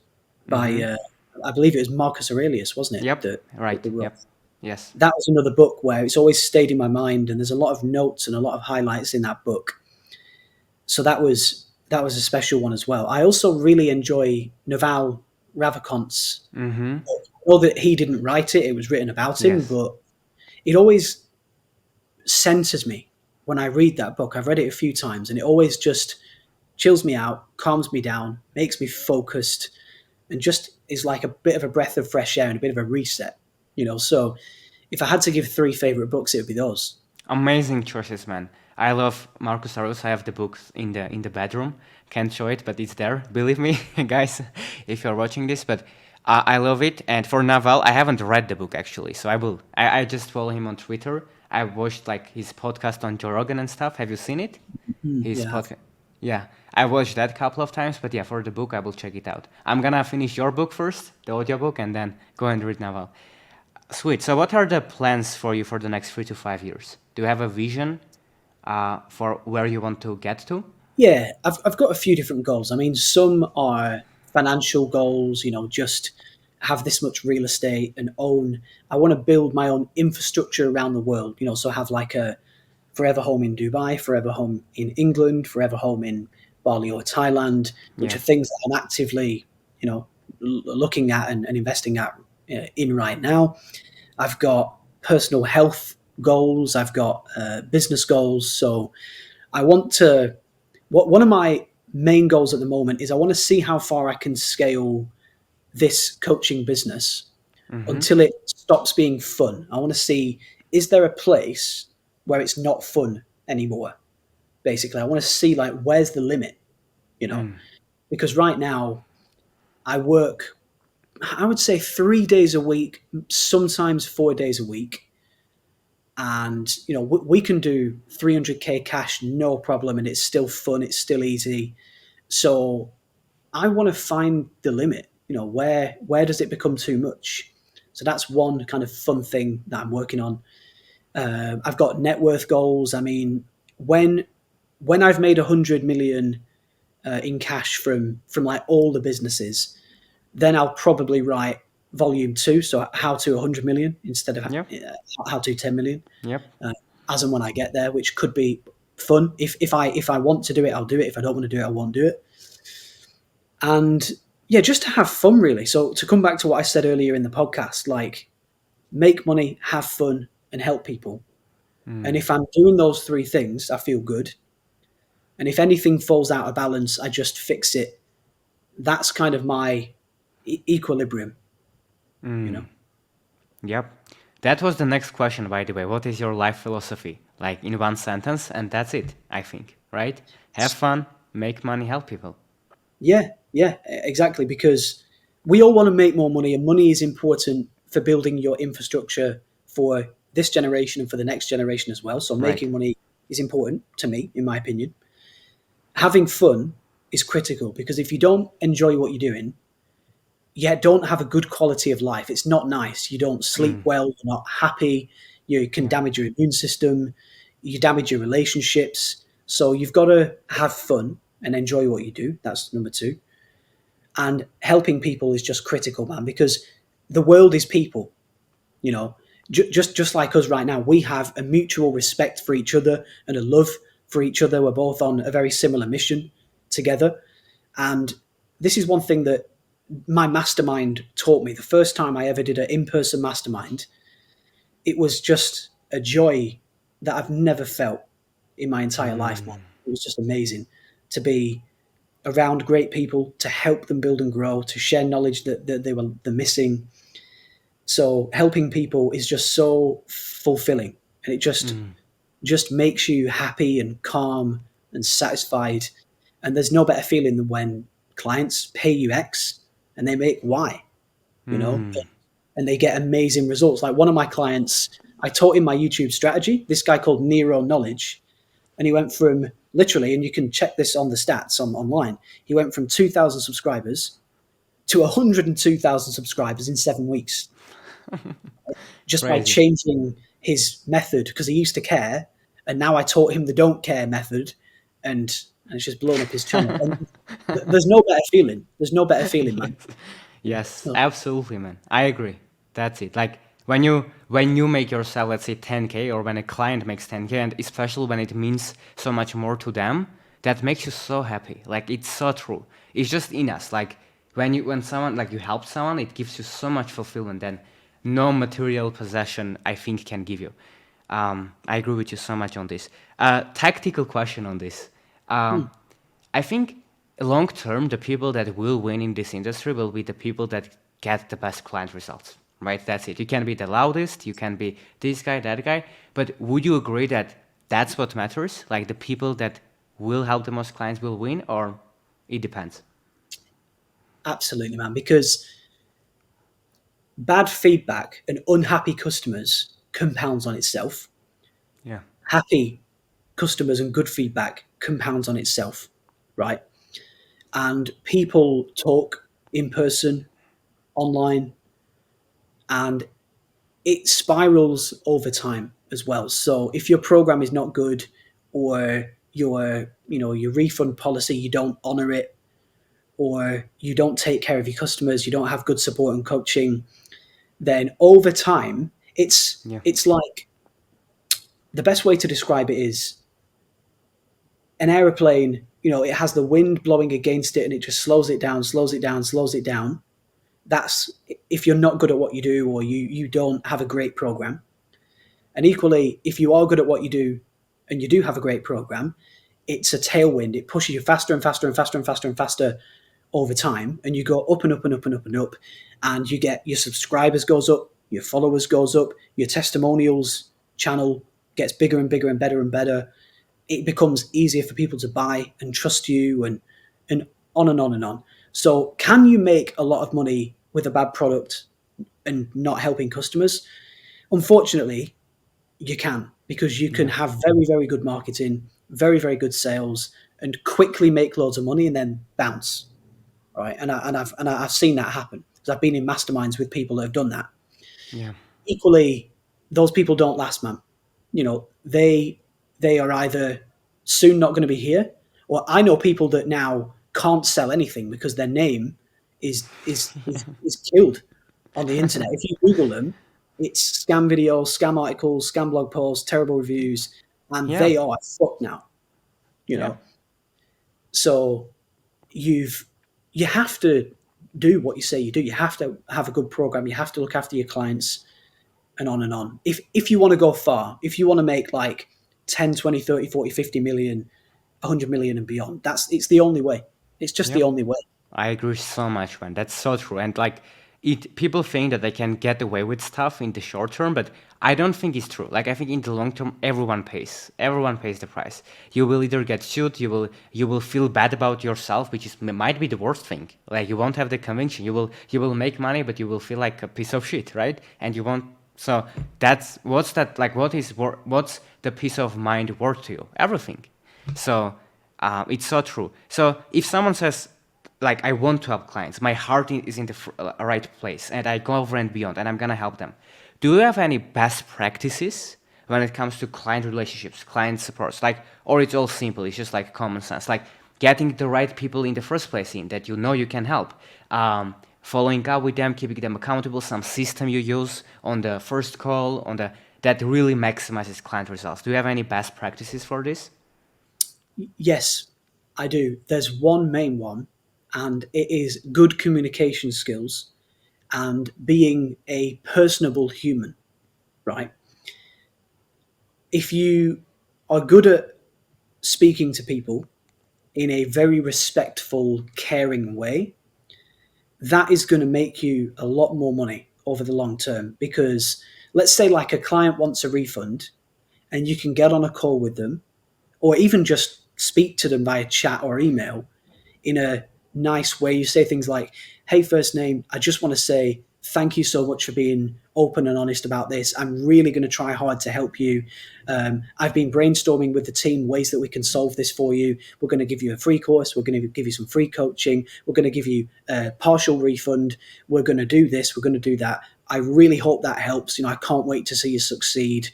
A: by, I believe it was Marcus Aurelius, wasn't it?
B: Yep. Right.
A: That wrote.
B: Yep. Yes.
A: That was another book where it's always stayed in my mind, and there's a lot of notes and a lot of highlights in that book. So that was a special one as well. I also really enjoy Naval Ravikant's book. I know that he didn't write it; it was written about him,
B: Yes.
A: but it always centers me when I read that book. I've read it a few times, and it always just chills me out, calms me down, makes me focused, and just is like a bit of a breath of fresh air and a bit of a reset. So if I had to give 3 favorite books, it would be those.
B: Amazing choices, man. I love Marcus Aurelius. I have the books in the bedroom. Can't show it, but it's there. Believe me, guys, if you're watching this. But I love it. And for Naval, I haven't read the book actually, so I will. I just follow him on Twitter. I watched like his podcast on Joe Rogan and stuff. Have you seen it? His
A: Yeah.
B: podcast. Yeah, I watched that a couple of times, but yeah, for the book, I will check it out. I'm gonna finish your book first, the audiobook, and then go and read Naval. Sweet. So, what are the plans for you for the next 3 to 5 years? Do you have a vision for where you want to get to?
A: Yeah, I've got a few different goals. I mean, some are financial goals, just have this much real estate and own. I want to build my own infrastructure around the world. So have like a forever home in Dubai, forever home in England, forever home in Bali or Thailand, which
B: Yeah.
A: are things that I'm actively, looking at and investing at in right now. I've got personal health goals. I've got business goals. So I want to. One of my main goals at the moment is I want to see how far I can scale this coaching business
B: Mm-hmm.
A: until it stops being fun. I want to see, is there a place where it's not fun anymore? Basically, I want to see like where's the limit, you know?
B: Mm.
A: Because right now I work, I would say 3 days a week, sometimes 4 days a week, and we can do 300k cash no problem, and it's still fun, it's still easy. So I want to find the limit. Where does it become too much? So that's one kind of fun thing that I'm working on. I've got net worth goals. I mean, when I've made 100 million in cash from like all the businesses, then I'll probably write volume two. So how to 100 million instead of
B: Yep.
A: how to 10 million.
B: Yep.
A: As and when I get there, which could be fun. If I want to do it, I'll do it. If I don't want to do it, I won't do it. And yeah, just to have fun, really. So to come back to what I said earlier in the podcast, like make money, have fun, and help people. And
B: Mm.
A: if I'm doing those three things, I feel good. And if anything falls out of balance, I just fix it. That's kind of my equilibrium, you know.
B: Mm. Yep. That was the next question, by the way. What is your life philosophy? Like in one sentence, and that's it, I think, right? Have fun, make money, help people.
A: Yeah, exactly. Because we all want to make more money, and money is important for building your infrastructure for this generation and for the next generation as well. So
B: Right.
A: making money is important to me, in my opinion. Having fun is critical because if you don't enjoy what you're doing, you don't have a good quality of life. It's not nice. You don't sleep
B: Mm.
A: well. You're not happy. You can
B: Yeah.
A: damage your immune system. You damage your relationships. So you've got to have fun and enjoy what you do. That's number two. And helping people is just critical, man, because the world is people. You know, just like us right now, we have a mutual respect for each other and a love for each other. We're both on a very similar mission together, and this is one thing that my mastermind taught me. The first time I ever did an in-person mastermind, it was just a joy that I've never felt in my entire life, man.
B: Mm.
A: It was just amazing to be around great people, to help them build and grow, to share knowledge that they were missing. So helping people is just so fulfilling, and it
B: Mm.
A: just makes you happy and calm and satisfied. And there's no better feeling than when clients pay you X and they make Y, you know,
B: Mm.
A: and they get amazing results. Like one of my clients, I taught him my YouTube strategy. This guy called Nero Knowledge, and he went from literally, and you can check this on the stats online. He went from 2,000 subscribers to 102,000 subscribers in 7 weeks, just by
B: Crazy.
A: changing his method because he used to care, and now I taught him the don't care method, and it's just blown up his channel. And there's no better feeling. There's no better feeling,
B: Yes.
A: man.
B: Yes,
A: No,
B: absolutely, man. I agree. That's it. Like when you make yourself, let's say 10K, or when a client makes 10K, and especially when it means so much more to them, that makes you so happy. Like it's so true. It's just in us. Like when someone like you help someone, it gives you so much fulfillment than no material possession I think can give you. I agree with you so much on this. Tactical question on this.
A: hmm,
B: Um, I think long term, the people that will win in this industry will be the people that get the best client results, right? That's it. You can be the loudest, you can be this guy, that guy, but would you agree that that's what matters? Like the people that will help the most clients will win, or it depends?
A: absolutely, man. Because bad feedback and unhappy customers compounds on itself.
B: Yeah.
A: Happy customers and good feedback compounds on itself, right? And people talk in person, online, and it spirals over time as well. So if your program is not good, or your refund policy, you don't honor it, or you don't take care of your customers, you don't have good support and coaching, then over time,
B: Yeah.
A: it's like the best way to describe it is an aeroplane. You know, it has the wind blowing against it, and it just slows it down, slows it down, slows it down. That's if you're not good at what you do, or you don't have a great program. And equally, if you are good at what you do and you do have a great program, it's a tailwind. It pushes you faster and faster and faster and faster and faster over time, and you go up and up and up and up and up, and you get your subscribers goes up, your followers goes up, your testimonials channel gets bigger and bigger and better and better. It becomes easier for people to buy and trust you, and on and on and on. So can you make a lot of money with a bad product and not helping customers? Unfortunately, you can, because you can
B: Yeah.
A: have very, very good marketing, very, very good sales, and quickly make loads of money and then bounce. Right. And I've seen that happen because I've been in masterminds with people that have done that.
B: Yeah.
A: Equally, those people don't last, man. You know, they are either soon not going to be here, or I know people that now can't sell anything because their name is killed on the internet. If you Google them, it's scam videos, scam articles, scam blog posts, terrible reviews, and
B: Yeah.
A: they are fucked now. You
B: Yeah.
A: know, so you've you have to do what you say you do. You have to have a good program. You have to look after your clients, and on and on. If you want to go far, if you want to make like 10, 20, 30, 40, 50 million, 100 million and beyond, it's the only way. It's just the
B: Yep.
A: only way.
B: I agree so much, man. That's so true. And like, it people think that they can get away with stuff in the short term, but I don't think it's true. Like, I think in the long term, everyone pays. Everyone pays the price. You will either get sued, you will feel bad about yourself, which is might be the worst thing. Like, you won't have the conviction. You will make money, but you will feel like a piece of shit, right? And you won't. So that's what's that like? What's the peace of mind worth to you? Everything. So it's so true. So if someone says, like, I want to help clients, my heart is in the right place, and I go over and beyond, and I'm gonna help them. Do you have any best practices when it comes to client relationships, client supports, like, or it's all simple? It's just like common sense, like getting the right people in the first place in that you know you can help. Following up with them, keeping them accountable, some system you use on the first call, on the that really maximizes client results. Do you have any best practices for this?
A: Yes, I do. There's one main one, and it is good communication skills and being a personable human, right? If you are good at speaking to people in a very respectful, caring way, that is going to make you a lot more money over the long term. Because let's say, like, a client wants a refund, and you can get on a call with them, or even just speak to them via chat or email in a nice way. You say things like, "Hey, first name, I just want to say thank you so much for being open and honest about this. I'm really going to try hard to help you. I've been brainstorming with the team ways that we can solve this for you. We're going to give you a free course. We're going to give you some free coaching. We're going to give you a partial refund. We're going to do this. We're going to do that. I really hope that helps. You know, I can't wait to see you succeed.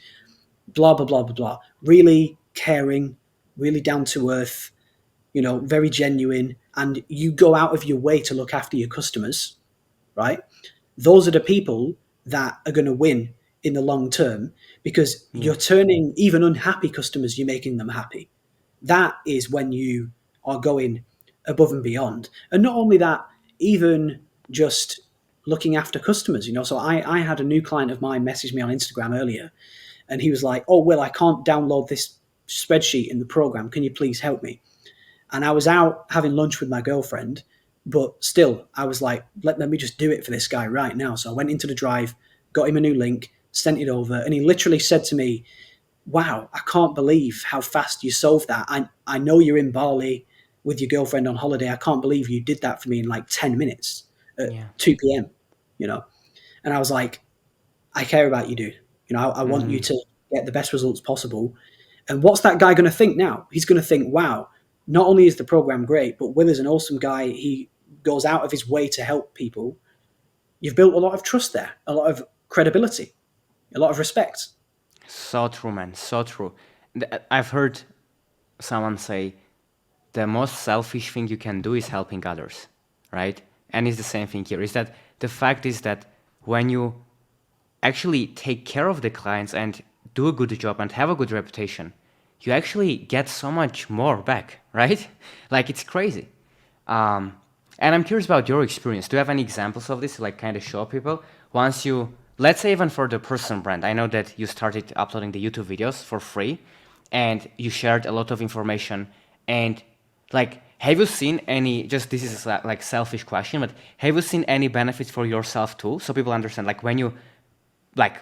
A: Blah, blah, blah, blah, blah." Really caring, really down to earth, you know, very genuine, and you go out of your way to look after your customers, right? Those are the people that are going to win in the long term, because
B: Yeah.
A: you're turning even unhappy customers, you're making them happy. That is when you are going above and beyond. And not only that, even just looking after customers, you know. So I had a new client of mine message me on Instagram earlier, and he was like, "Oh, Will, I can't download this spreadsheet in the program. Can you please help me?" And I was out having lunch with my girlfriend, but still, I was like, let me just do it for this guy right now. So I went into the drive, got him a new link, sent it over, and he literally said to me, "Wow, I can't believe how fast you solved that. I know you're in Bali with your girlfriend on holiday. I can't believe you did that for me in like 10 minutes at
B: Yeah.
A: 2 p.m., you know?" And I was like, "I care about you, dude. You know, I want you
B: Mm.
A: to get the best results possible." And what's that guy going to think now? He's going to think, "Wow, not only is the program great, but Will is an awesome guy. He goes out of his way to help people." You've built a lot of trust there, a lot of credibility, a lot of respect.
B: So true, man. So true. I've heard someone say the most selfish thing you can do is helping others. right? And it's the same thing here. Is that the fact is that when you actually take care of the clients and do a good job and have a good reputation, you actually get so much more back, right? Like it's crazy. Um, and I'm curious about your experience. Do you have any examples of this to like kind of show people once you, let's say even for the personal brand, I know that you started uploading the YouTube videos for free and you shared a lot of information and like, have you seen any, just this is a, like selfish question, but have you seen any benefits for yourself too? So people understand like when you like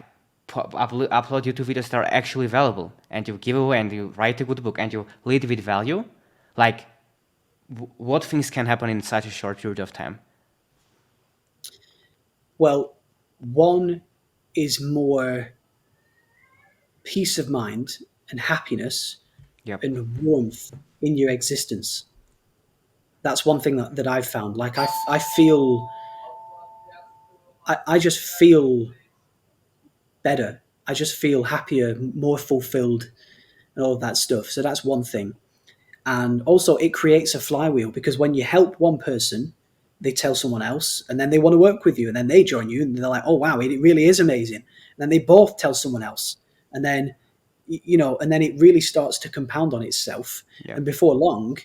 B: upload YouTube videos that are actually valuable and you give away and you write a good book and you lead with value, like what things can happen in such a short period of time?
A: Well, one is more peace of mind and happiness
B: Yep.
A: and warmth in your existence. That's one thing that I've found. Like I feel, I just feel better. I just feel happier, more fulfilled, and all of that stuff. So that's one thing. And also, it creates a flywheel because when you help one person, they tell someone else, and then they want to work with you, and then they join you, and they're like, "Oh wow, it really is amazing." And then they both tell someone else, and then and then it really starts to compound on itself.
B: Yep.
A: And before long,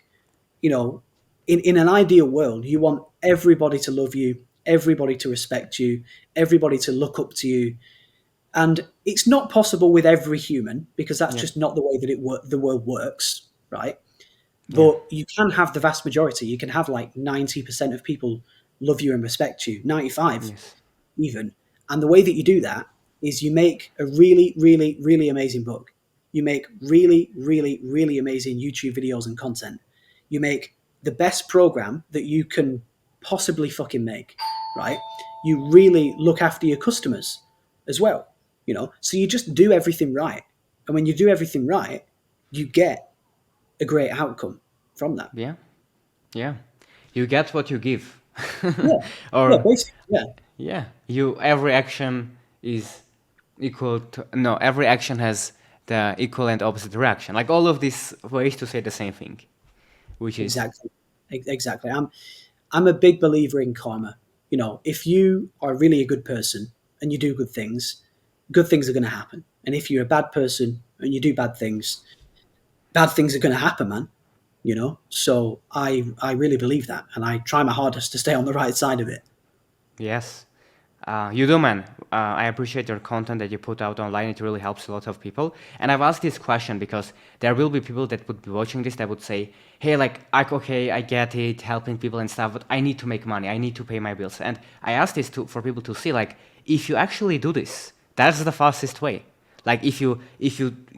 A: in an ideal world, you want everybody to love you, everybody to respect you, everybody to look up to you. And it's not possible with every human because that's
B: Yep.
A: just not the way that the world works, right?
B: Yeah.
A: But you can have the vast majority. You can have like 90% of people love you and respect you, 95
B: Yes.
A: even. And the way that you do that is you make a really, really, really amazing book. You make really, really, really amazing YouTube videos and content. You make the best program that you can possibly fucking make, right? You really look after your customers as well, So you just do everything right. And when you do everything right, you get a great outcome from that.
B: Yeah. Yeah. You get what you give.
A: Yeah. Yeah,
B: Or
A: basically, yeah.
B: yeah, you every action is equal to no, every action has the equal and opposite reaction. Like all of these ways to say the same thing, which is
A: Exactly. Exactly. I'm a big believer in karma. If you are really a good person and you do good things are going to happen. And if you're a bad person and you do bad things are going to happen, man. So I really believe that, and I try my hardest to stay on the right side of it.
B: yes. You do, man. I appreciate your content that you put out online. It really helps a lot of people. And I've asked this question because there will be people that would be watching this that would say, hey, like, okay, I get it, helping people and stuff, but I need to make money. I need to pay my bills. And I asked this for people to see, like, if you actually do this, that's the fastest way. Like, if you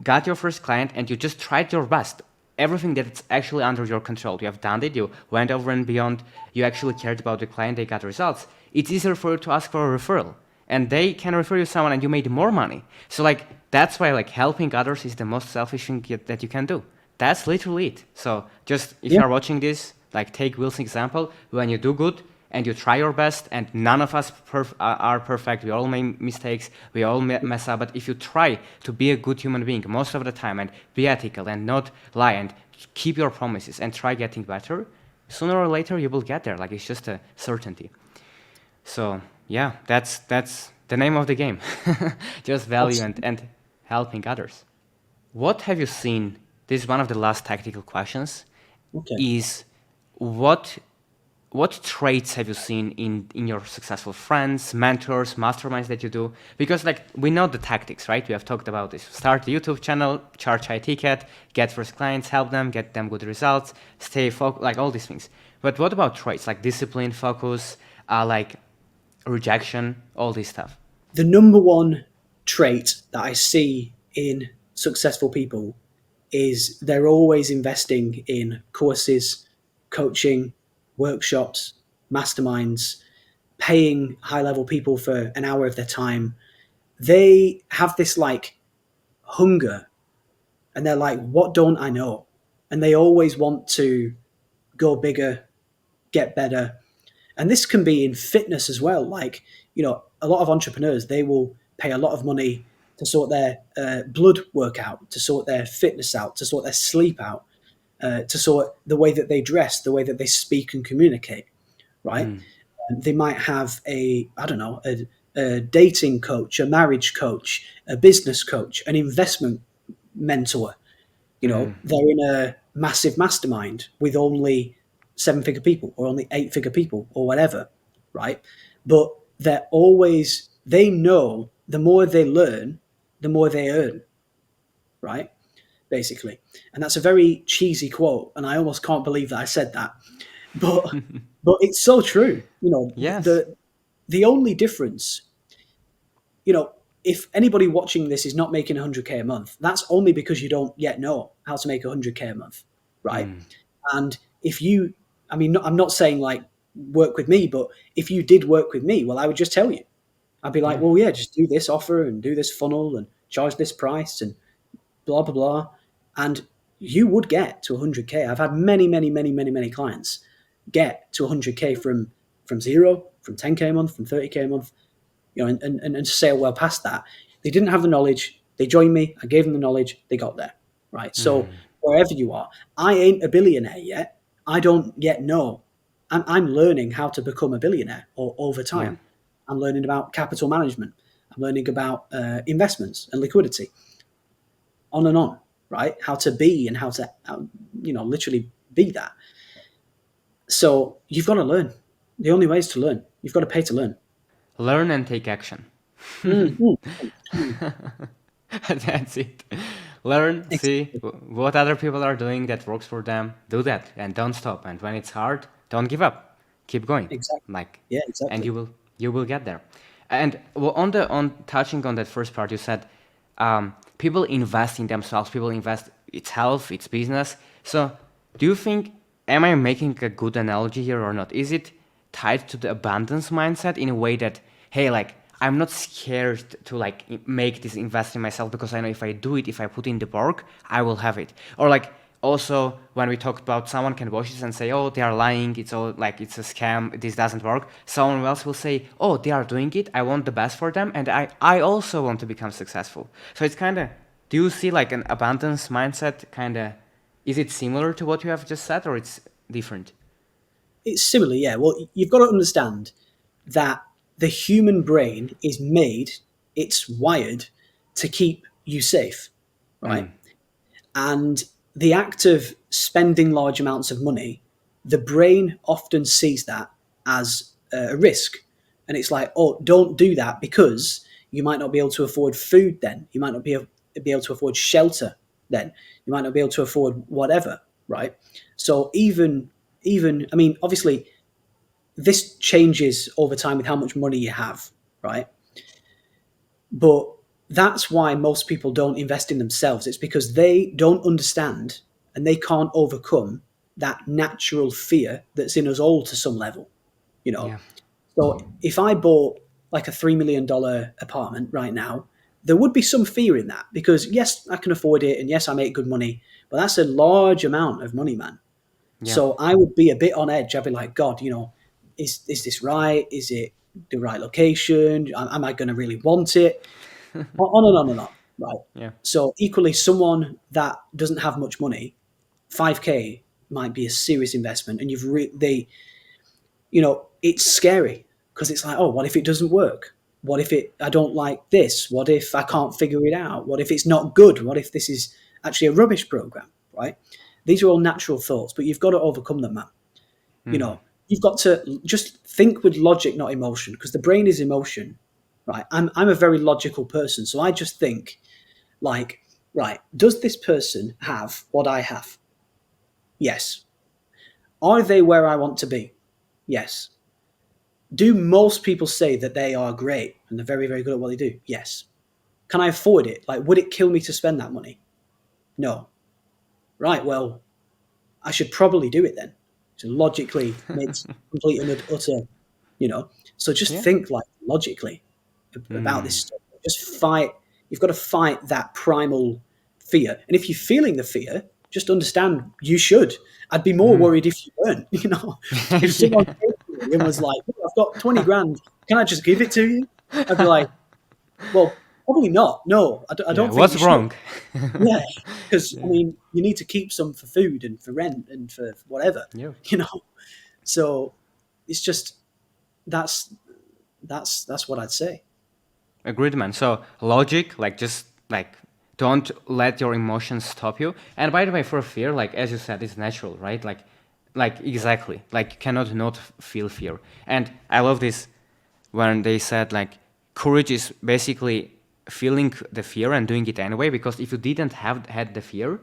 B: got your first client and you just tried your best, everything that's actually under your control, you have done it, you went over and beyond, you actually cared about the client, they got results, it's easier for you to ask for a referral. And they can refer you someone and you made more money. So like that's why like helping others is the most selfish thing that you can do. That's literally it. So just if
A: Yeah.
B: you are watching this, like take Will's example, when you do good and you try your best, and none of us are perfect, we all make mistakes, we all mess up, but if you try to be a good human being most of the time and be ethical and not lie and keep your promises and try getting better, sooner or later you will get there. Like it's just a certainty. So yeah, that's the name of the game. Just value and helping others. What have you seen? This is one of the last tactical questions.
A: Okay.
B: Is what what traits have you seen in your successful friends, mentors, masterminds that you do? Because like we know the tactics, right? We have talked about this. Start a YouTube channel, charge high ticket, get first clients, help them, get them good results, stay focused, like all these things. But what about traits like discipline, focus, like rejection, all this stuff?
A: The number one trait that I see in successful people is they're always investing in courses, coaching, workshops, masterminds, paying high level people for an hour of their time. They have this like hunger, and they're like, what don't I know? And they always want to go bigger, get better. And this can be in fitness as well. Like, a lot of entrepreneurs, they will pay a lot of money to sort their blood work out, to sort their fitness out, to sort their sleep out, to sort the way that they dress, the way that they speak and communicate. right? They might have I don't know, a dating coach, a marriage coach, a business coach, an investment mentor. They're in a massive mastermind with only 7-figure people or only 8-figure people or whatever, right? But they know the more they learn, the more they earn, right? Basically. And that's a very cheesy quote. And I almost can't believe that I said that. But, but it's so true.
B: Yes.
A: The only difference, you know, if anybody watching this is not making 100K a month, that's only because you don't yet know how to make 100K a month, right? And if you, I mean, I'm not saying like work with me, but if you did work with me, well, I would just tell you. I'd be like,
B: Yeah.
A: well, yeah, just do this offer and do this funnel and charge this price and blah, blah, blah. And you would get to 100K. I've had many, many, many, many, many clients get to 100K from zero, from 10K a month, from 30K a month, and sail well past that. They didn't have the knowledge. They joined me. I gave them the knowledge. They got there, right? So wherever you are, I ain't a billionaire yet. I don't yet know. I'm learning how to become a billionaire or over
B: Yeah.
A: time. I'm learning about capital management. I'm learning about investments and liquidity, on and on, right? How to be and how to, literally be that. So you've got to learn. The only way is to learn. You've got to pay to learn.
B: Learn and take action.
A: Mm, mm,
B: That's it. Learn, see
A: exactly.
B: what other people are doing that works for them. Do that and don't stop. And when it's hard, don't give up. Keep going.
A: Exactly.
B: Like,
A: Yeah,
B: and
A: exactly.
B: you will get there. And well, on touching on that first part, you said people invest in themselves. People invest its health, its business. So, do you think am I making a good analogy here or not? Is it tied to the abundance mindset in a way that hey, like I'm not scared to like make this invest in myself because I know if I do it, if I put in the work, I will have it. Or like also when we talked about someone can watch this and say, oh, they are lying, it's all like it's a scam, this doesn't work. Someone else will say, oh, they are doing it, I want the best for them, and I also want to become successful. So it's kind of, do you see like an abundance mindset kind of, is it similar to what you have just said or it's different?
A: It's similar, yeah. Well, you've got to understand that the human brain is made, it's wired to keep you safe, right? And the act of spending large amounts of money, the brain often sees that as a risk. And it's like, oh, don't do that because you might not be able to afford food then. You might not be able to afford shelter then. You might not be able to afford whatever, right? So I mean, obviously, this changes over time with how much money you have, right? But that's why most people don't invest in themselves. It's because they don't understand and they can't overcome that natural fear that's in us all to some level, you know.
B: Yeah.
A: So if I bought like a $3 million apartment right now, there would be some fear in that because yes, I can afford it and yes, I make good money, but that's a large amount of money, man.
B: Yeah.
A: So I would be a bit on edge. I'd be like, God, is this right? Is it the right location? Am I going to really want it? On and on and on, right?
B: Yeah.
A: So equally, someone that doesn't have much money, 5K might be a serious investment, and it's scary because it's like, oh, what if it doesn't work? What if I don't like this? What if I can't figure it out? What if it's not good? What if this is actually a rubbish program, right? These are all natural thoughts, but you've got to overcome them, man. You've got to just think with logic, not emotion, because the brain is emotion, right? I'm a very logical person, so I just think like, right, does this person have what I have? Yes. Are they where I want to be? Yes. Do most people say that they are great and they're very, very good at what they do? Yes. Can I afford it? Like, would it kill me to spend that money? No. Right, well, I should probably do it then. So logically makes complete and utter, So just
B: Yeah.
A: think like logically about this stuff. Just fight. You've got to fight that primal fear. And if you're feeling the fear, just understand you should. I'd be more worried if you weren't. If someone
B: Yeah.
A: came to me and was like, "Oh, I've got 20 grand, can I just give it to you?" I'd be like, well, probably not. No, I
B: Yeah.
A: don't think you
B: What's
A: should.
B: wrong?
A: Yeah, because I
B: Yeah.
A: mean, you need to keep some for food and for rent and for whatever,
B: Yeah.
A: you know. So it's just that's that's what I'd say.
B: Agreed, man. So logic, like just like don't let your emotions stop you. And by the way, for fear, like as you said, it's natural, right? Like exactly, like you cannot not feel fear. And I love this when they said like courage is basically feeling the fear and doing it anyway. Because if you didn't have had the fear,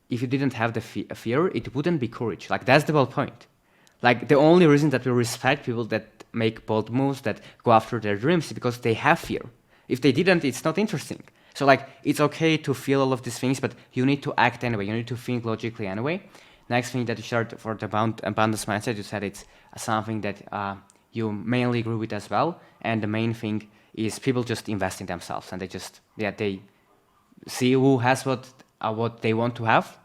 B: if you didn't have the fear, it wouldn't be courage. Like that's the whole point. Like the only reason that we respect people that make bold moves, that go after their dreams, is because they have fear. If they didn't, it's not interesting. So like it's okay to feel all of these things, but you need to act anyway. You need to think logically anyway. Next thing that you shared for the abundance mindset, you said it's something that you mainly agree with as well. And the main thing is people just invest in themselves, and they see who has what they want to have,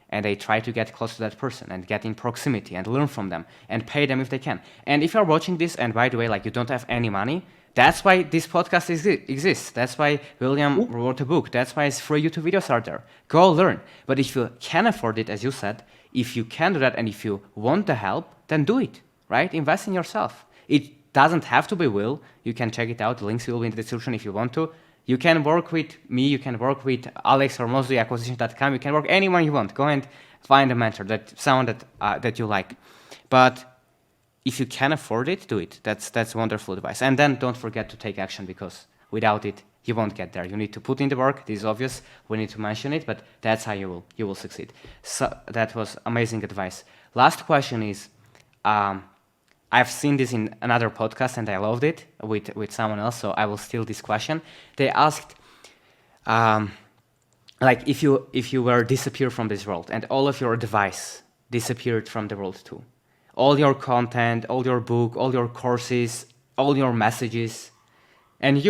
B: and they try to get close to that person and get in proximity and learn from them and pay them if they can. And if you're watching this, and by the way, like you don't have any money, that's why this podcast exists. That's why William wrote a book. That's why his free YouTube videos are there. Go learn. But if you can afford it, as you said, if you can do that and if you want the help, then do it, right? Invest in yourself. It doesn't have to be Will. You can check it out. The links will be in the description if you want to. You can work with me, you can work with Alex or mostlyacquisition.com, you can work anyone you want. Go and find a mentor, someone that you like. But if you can afford it, do it. That's wonderful advice. And then don't forget to take action, because without it, you won't get there. You need to put in the work. This is obvious. We need to mention it, but that's how you will succeed. So that was amazing advice. Last question is, I've seen this in another podcast and I loved it with someone else, so I will steal this question. They asked, like, if you were disappear from this world and all of your advice disappeared from the world too, all your content, all your book, all your courses, all your messages, and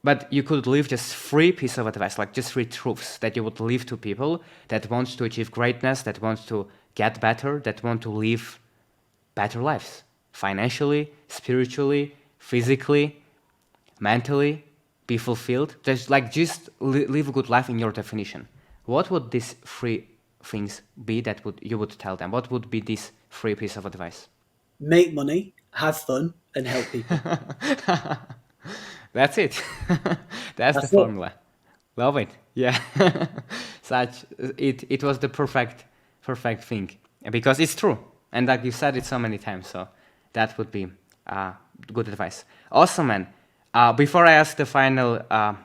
B: but you could leave just 3 pieces of advice, like just 3 truths that you would leave to people that want to achieve greatness, that want to get better, that want to live better lives. Financially, spiritually, physically, mentally, be fulfilled. Just live a good life in your definition. What would these 3 things be that you would tell them? What would be these 3 pieces of advice?
A: Make money, have fun, and help people.
B: That's it. That's the formula. Love it. Yeah. It was the perfect thing, because it's true. And like you said it so many times, so that would be good advice. Awesome, man. Before I ask the final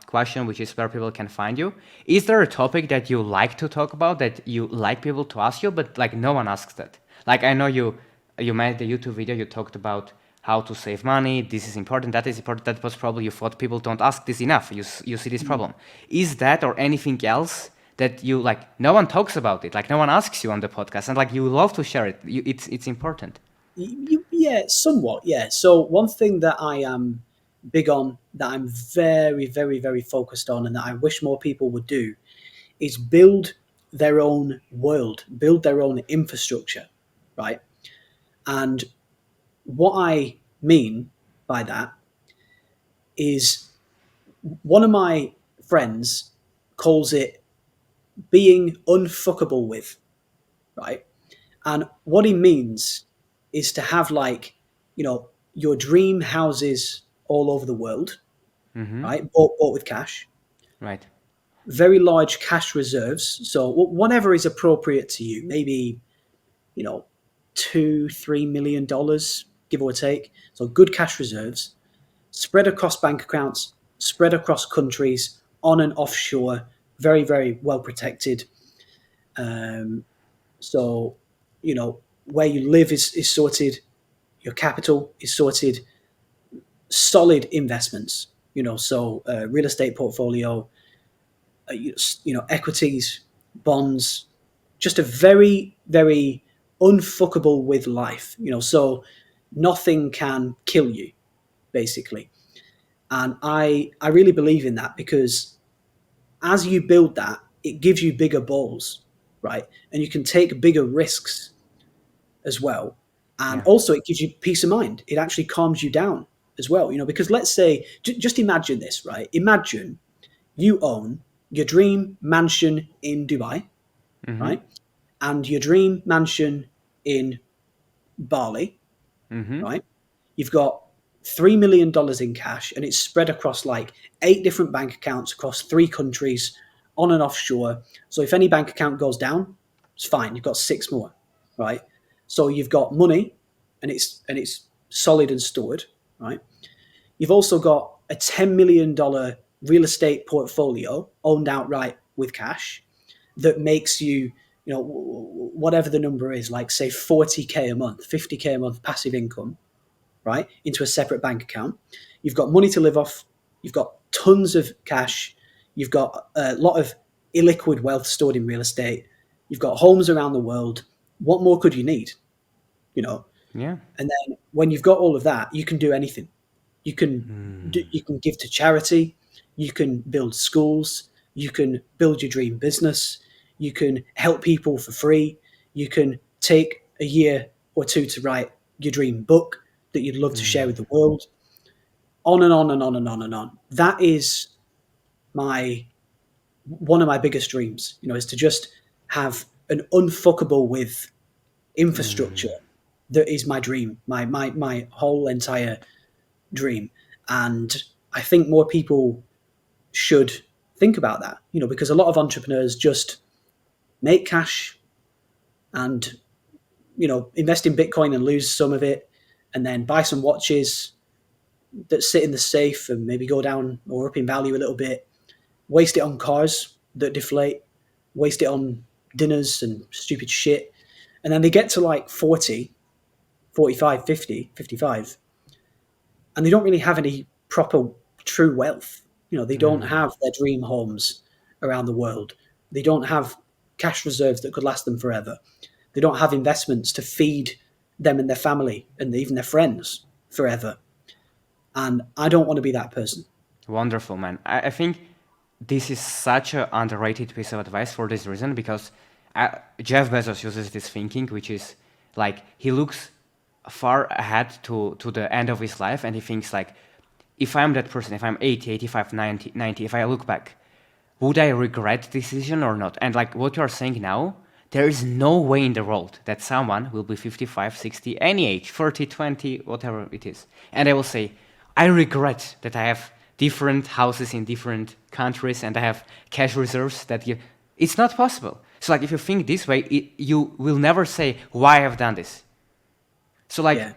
B: question, which is where people can find you, is there a topic that you like to talk about, that you like people to ask you, but like no one asks that? Like I know you made the YouTube video, you talked about how to save money, this is important, that is important, that was probably you thought people don't ask this enough, you see this problem. Is that or anything else that you like, no one talks about it, like no one asks you on the podcast, and like you love to share it, it's important?
A: Yeah, somewhat, yeah. So one thing that I am big on, that I'm very, very, very focused on, and that I wish more people would do, is build their own world, build their own infrastructure, right? And what I mean by that is, one of my friends calls it being unfuckable with, right? And what he means is to have, like, your dream houses all over the world, right? Bought with cash.
B: Right.
A: Very large cash reserves. So whatever is appropriate to you, maybe, $2-3 million, give or take. So good cash reserves, spread across bank accounts, spread across countries, on and offshore, very, very well protected. So, where you live is sorted, your capital is sorted, solid investments, so real estate portfolio, equities, bonds, just a very, very unfuckable with life, so nothing can kill you, basically. And I really believe in that, because as you build that, it gives you bigger balls, right? And you can take bigger risks as well. And also it gives you peace of mind. It actually calms you down as well, because let's say, just imagine this, right? Imagine you own your dream mansion in Dubai, right? And your dream mansion in Bali, right? You've got $3 million in cash, and it's spread across like 8 different bank accounts across 3 countries, on and offshore. So if any bank account goes down, it's fine. You've got 6 more, right? So you've got money, and it's solid and stored, right? You've also got a $10 million real estate portfolio owned outright with cash that makes you, whatever the number is, like say 40K a month, 50K a month passive income, right, into a separate bank account. You've got money to live off. You've got tons of cash. You've got a lot of illiquid wealth stored in real estate. You've got homes around the world. What more could you need? You know.
B: Yeah.
A: And then when you've got all of that, you can do anything. You can give to charity. You can build schools. You can build your dream business. You can help people for free. You can take a year or 2 to write your dream book that you'd love to share with the world. On and on and on and on and on. That is one of my biggest dreams, is to just have an unfuckable with infrastructure that is my dream, my whole entire dream. And I think more people should think about that, because a lot of entrepreneurs just make cash and, invest in Bitcoin and lose some of it, and then buy some watches that sit in the safe and maybe go down or up in value a little bit, waste it on cars that deflate, waste it on dinners and stupid shit. And then they get to like 40, 45, 50, 55, and they don't really have any proper true wealth. They don't have their dream homes around the world. They don't have cash reserves that could last them forever. They don't have investments to feed them and their family and even their friends forever. And I don't want to be that person.
B: Wonderful, man. I think this is such an underrated piece of advice for this reason, because Jeff Bezos uses this thinking, which is like he looks far ahead to the end of his life, and he thinks like, if I'm that person, if I'm 80, 85, 90, if I look back, would I regret this decision or not? And like what you are saying now, there is no way in the world that someone will be 55, 60, any age, 30, 20, whatever it is, and I will say, I regret that I have different houses in different countries and I have cash reserves that you... It's not possible. So like if you think this way, you will never say why I have done this. So like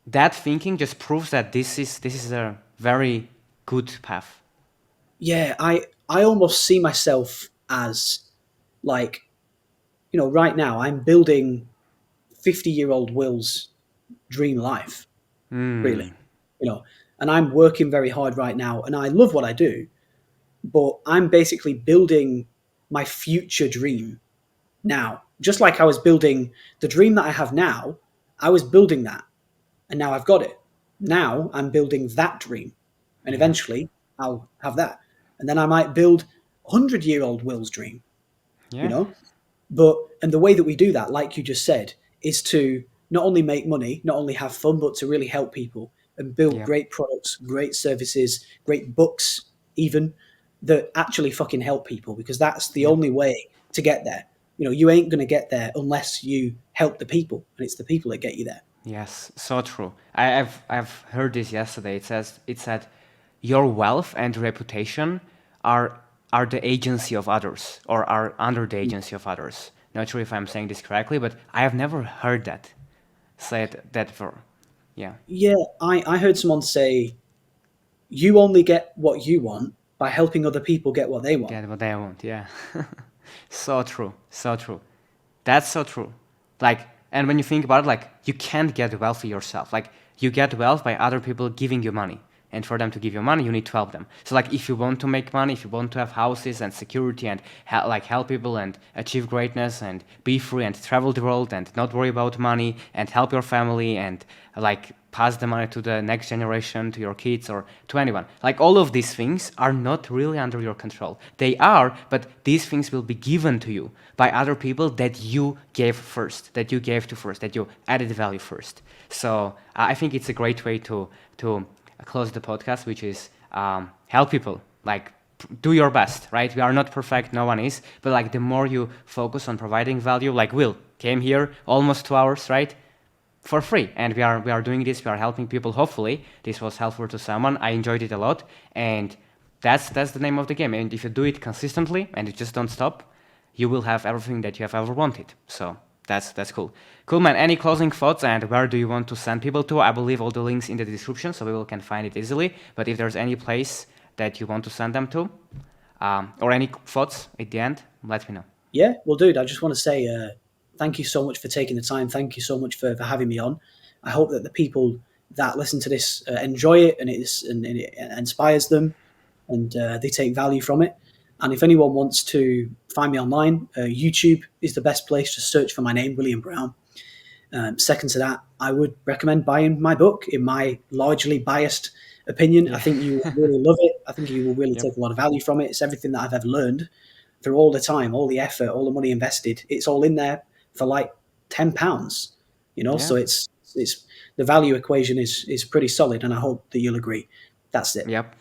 B: that thinking just proves that this is a very good path.
A: Yeah, I almost see myself as like, right now I'm building 50-year-old Will's dream life, really, and I'm working very hard right now and I love what I do, but I'm basically building my future dream now. Just like I was building the dream that I have now, I was building that and now I've got it. Now I'm building that dream and eventually I'll have that. And then I might build 100-year-old Will's dream, and the way that we do that, like you just said, is to not only make money, not only have fun, but to really help people and build great products, great services, great books, even that actually fucking help people, because that's the only way to get there. You ain't going to get there unless you help the people, and it's the people that get you there.
B: Yes, so true. I've heard this yesterday. It said your wealth and reputation are the agency of others, or are under the agency of others. Not sure if I'm saying this correctly, but I have never heard that said that for.
A: Yeah, I heard someone say, you only get what you want by helping other people get what they want.
B: Get what they want, yeah. So true, so true. That's so true. Like, and when you think about it, like, you can't get wealthy yourself. Like, you get wealth by other people giving you money. And for them to give you money, you need to help them. So like, if you want to make money, if you want to have houses and security and help people and achieve greatness and be free and travel the world and not worry about money and help your family and like pass the money to the next generation, to your kids or to anyone. Like all of these things are not really under your control. They are, but these things will be given to you by other people that you gave first, that you gave to first, that you added value first. So I think it's a great way to close the podcast, which is help people, like do your best, right? We are not perfect, no one is, but like the more you focus on providing value, like Will came here almost 2 hours, right? for free, and we are doing this. We are helping people. Hopefully, this was helpful to someone. I enjoyed it a lot, and that's the name of the game. And if you do it consistently and you just don't stop, you will have everything that you have ever wanted. So that's cool. Cool, man. Any closing thoughts, and where do you want to send people to? I will leave all the links in the description so people can find it easily. But if there's any place that you want to send them to, or any thoughts at the end, let me know.
A: Yeah, well, dude, I just want to say thank you so much for taking the time. Thank you so much for having me on. I hope that the people that listen to this enjoy it and it inspires them and they take value from it. And if anyone wants to find me online, YouTube is the best place to search for my name, William Brown. Second to that, I would recommend buying my book. In my largely biased opinion, I think you will really love it. I think you will really take a lot of value from it. It's everything that I've ever learned through all the time, all the effort, all the money invested. It's all in there for like £10, So it's the value equation is pretty solid, and I hope that you'll agree. That's it.
B: Yep.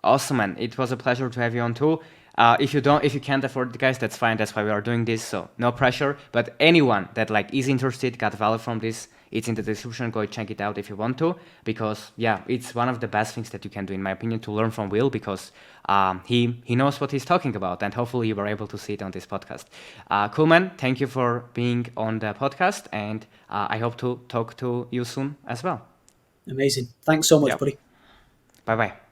B: Awesome, man. It was a pleasure to have you on too. If you can't afford it, guys, that's fine. That's why we are doing this. So no pressure. But anyone that like is interested, got value from this, it's in the description. Go check it out if you want to, because yeah, it's one of the best things that you can do, in my opinion, to learn from Will, because he knows what he's talking about, and hopefully you were able to see it on this podcast. Cool, man. Thank you for being on the podcast, and I hope to talk to you soon as well.
A: Amazing. Thanks so much, buddy.
B: Bye bye.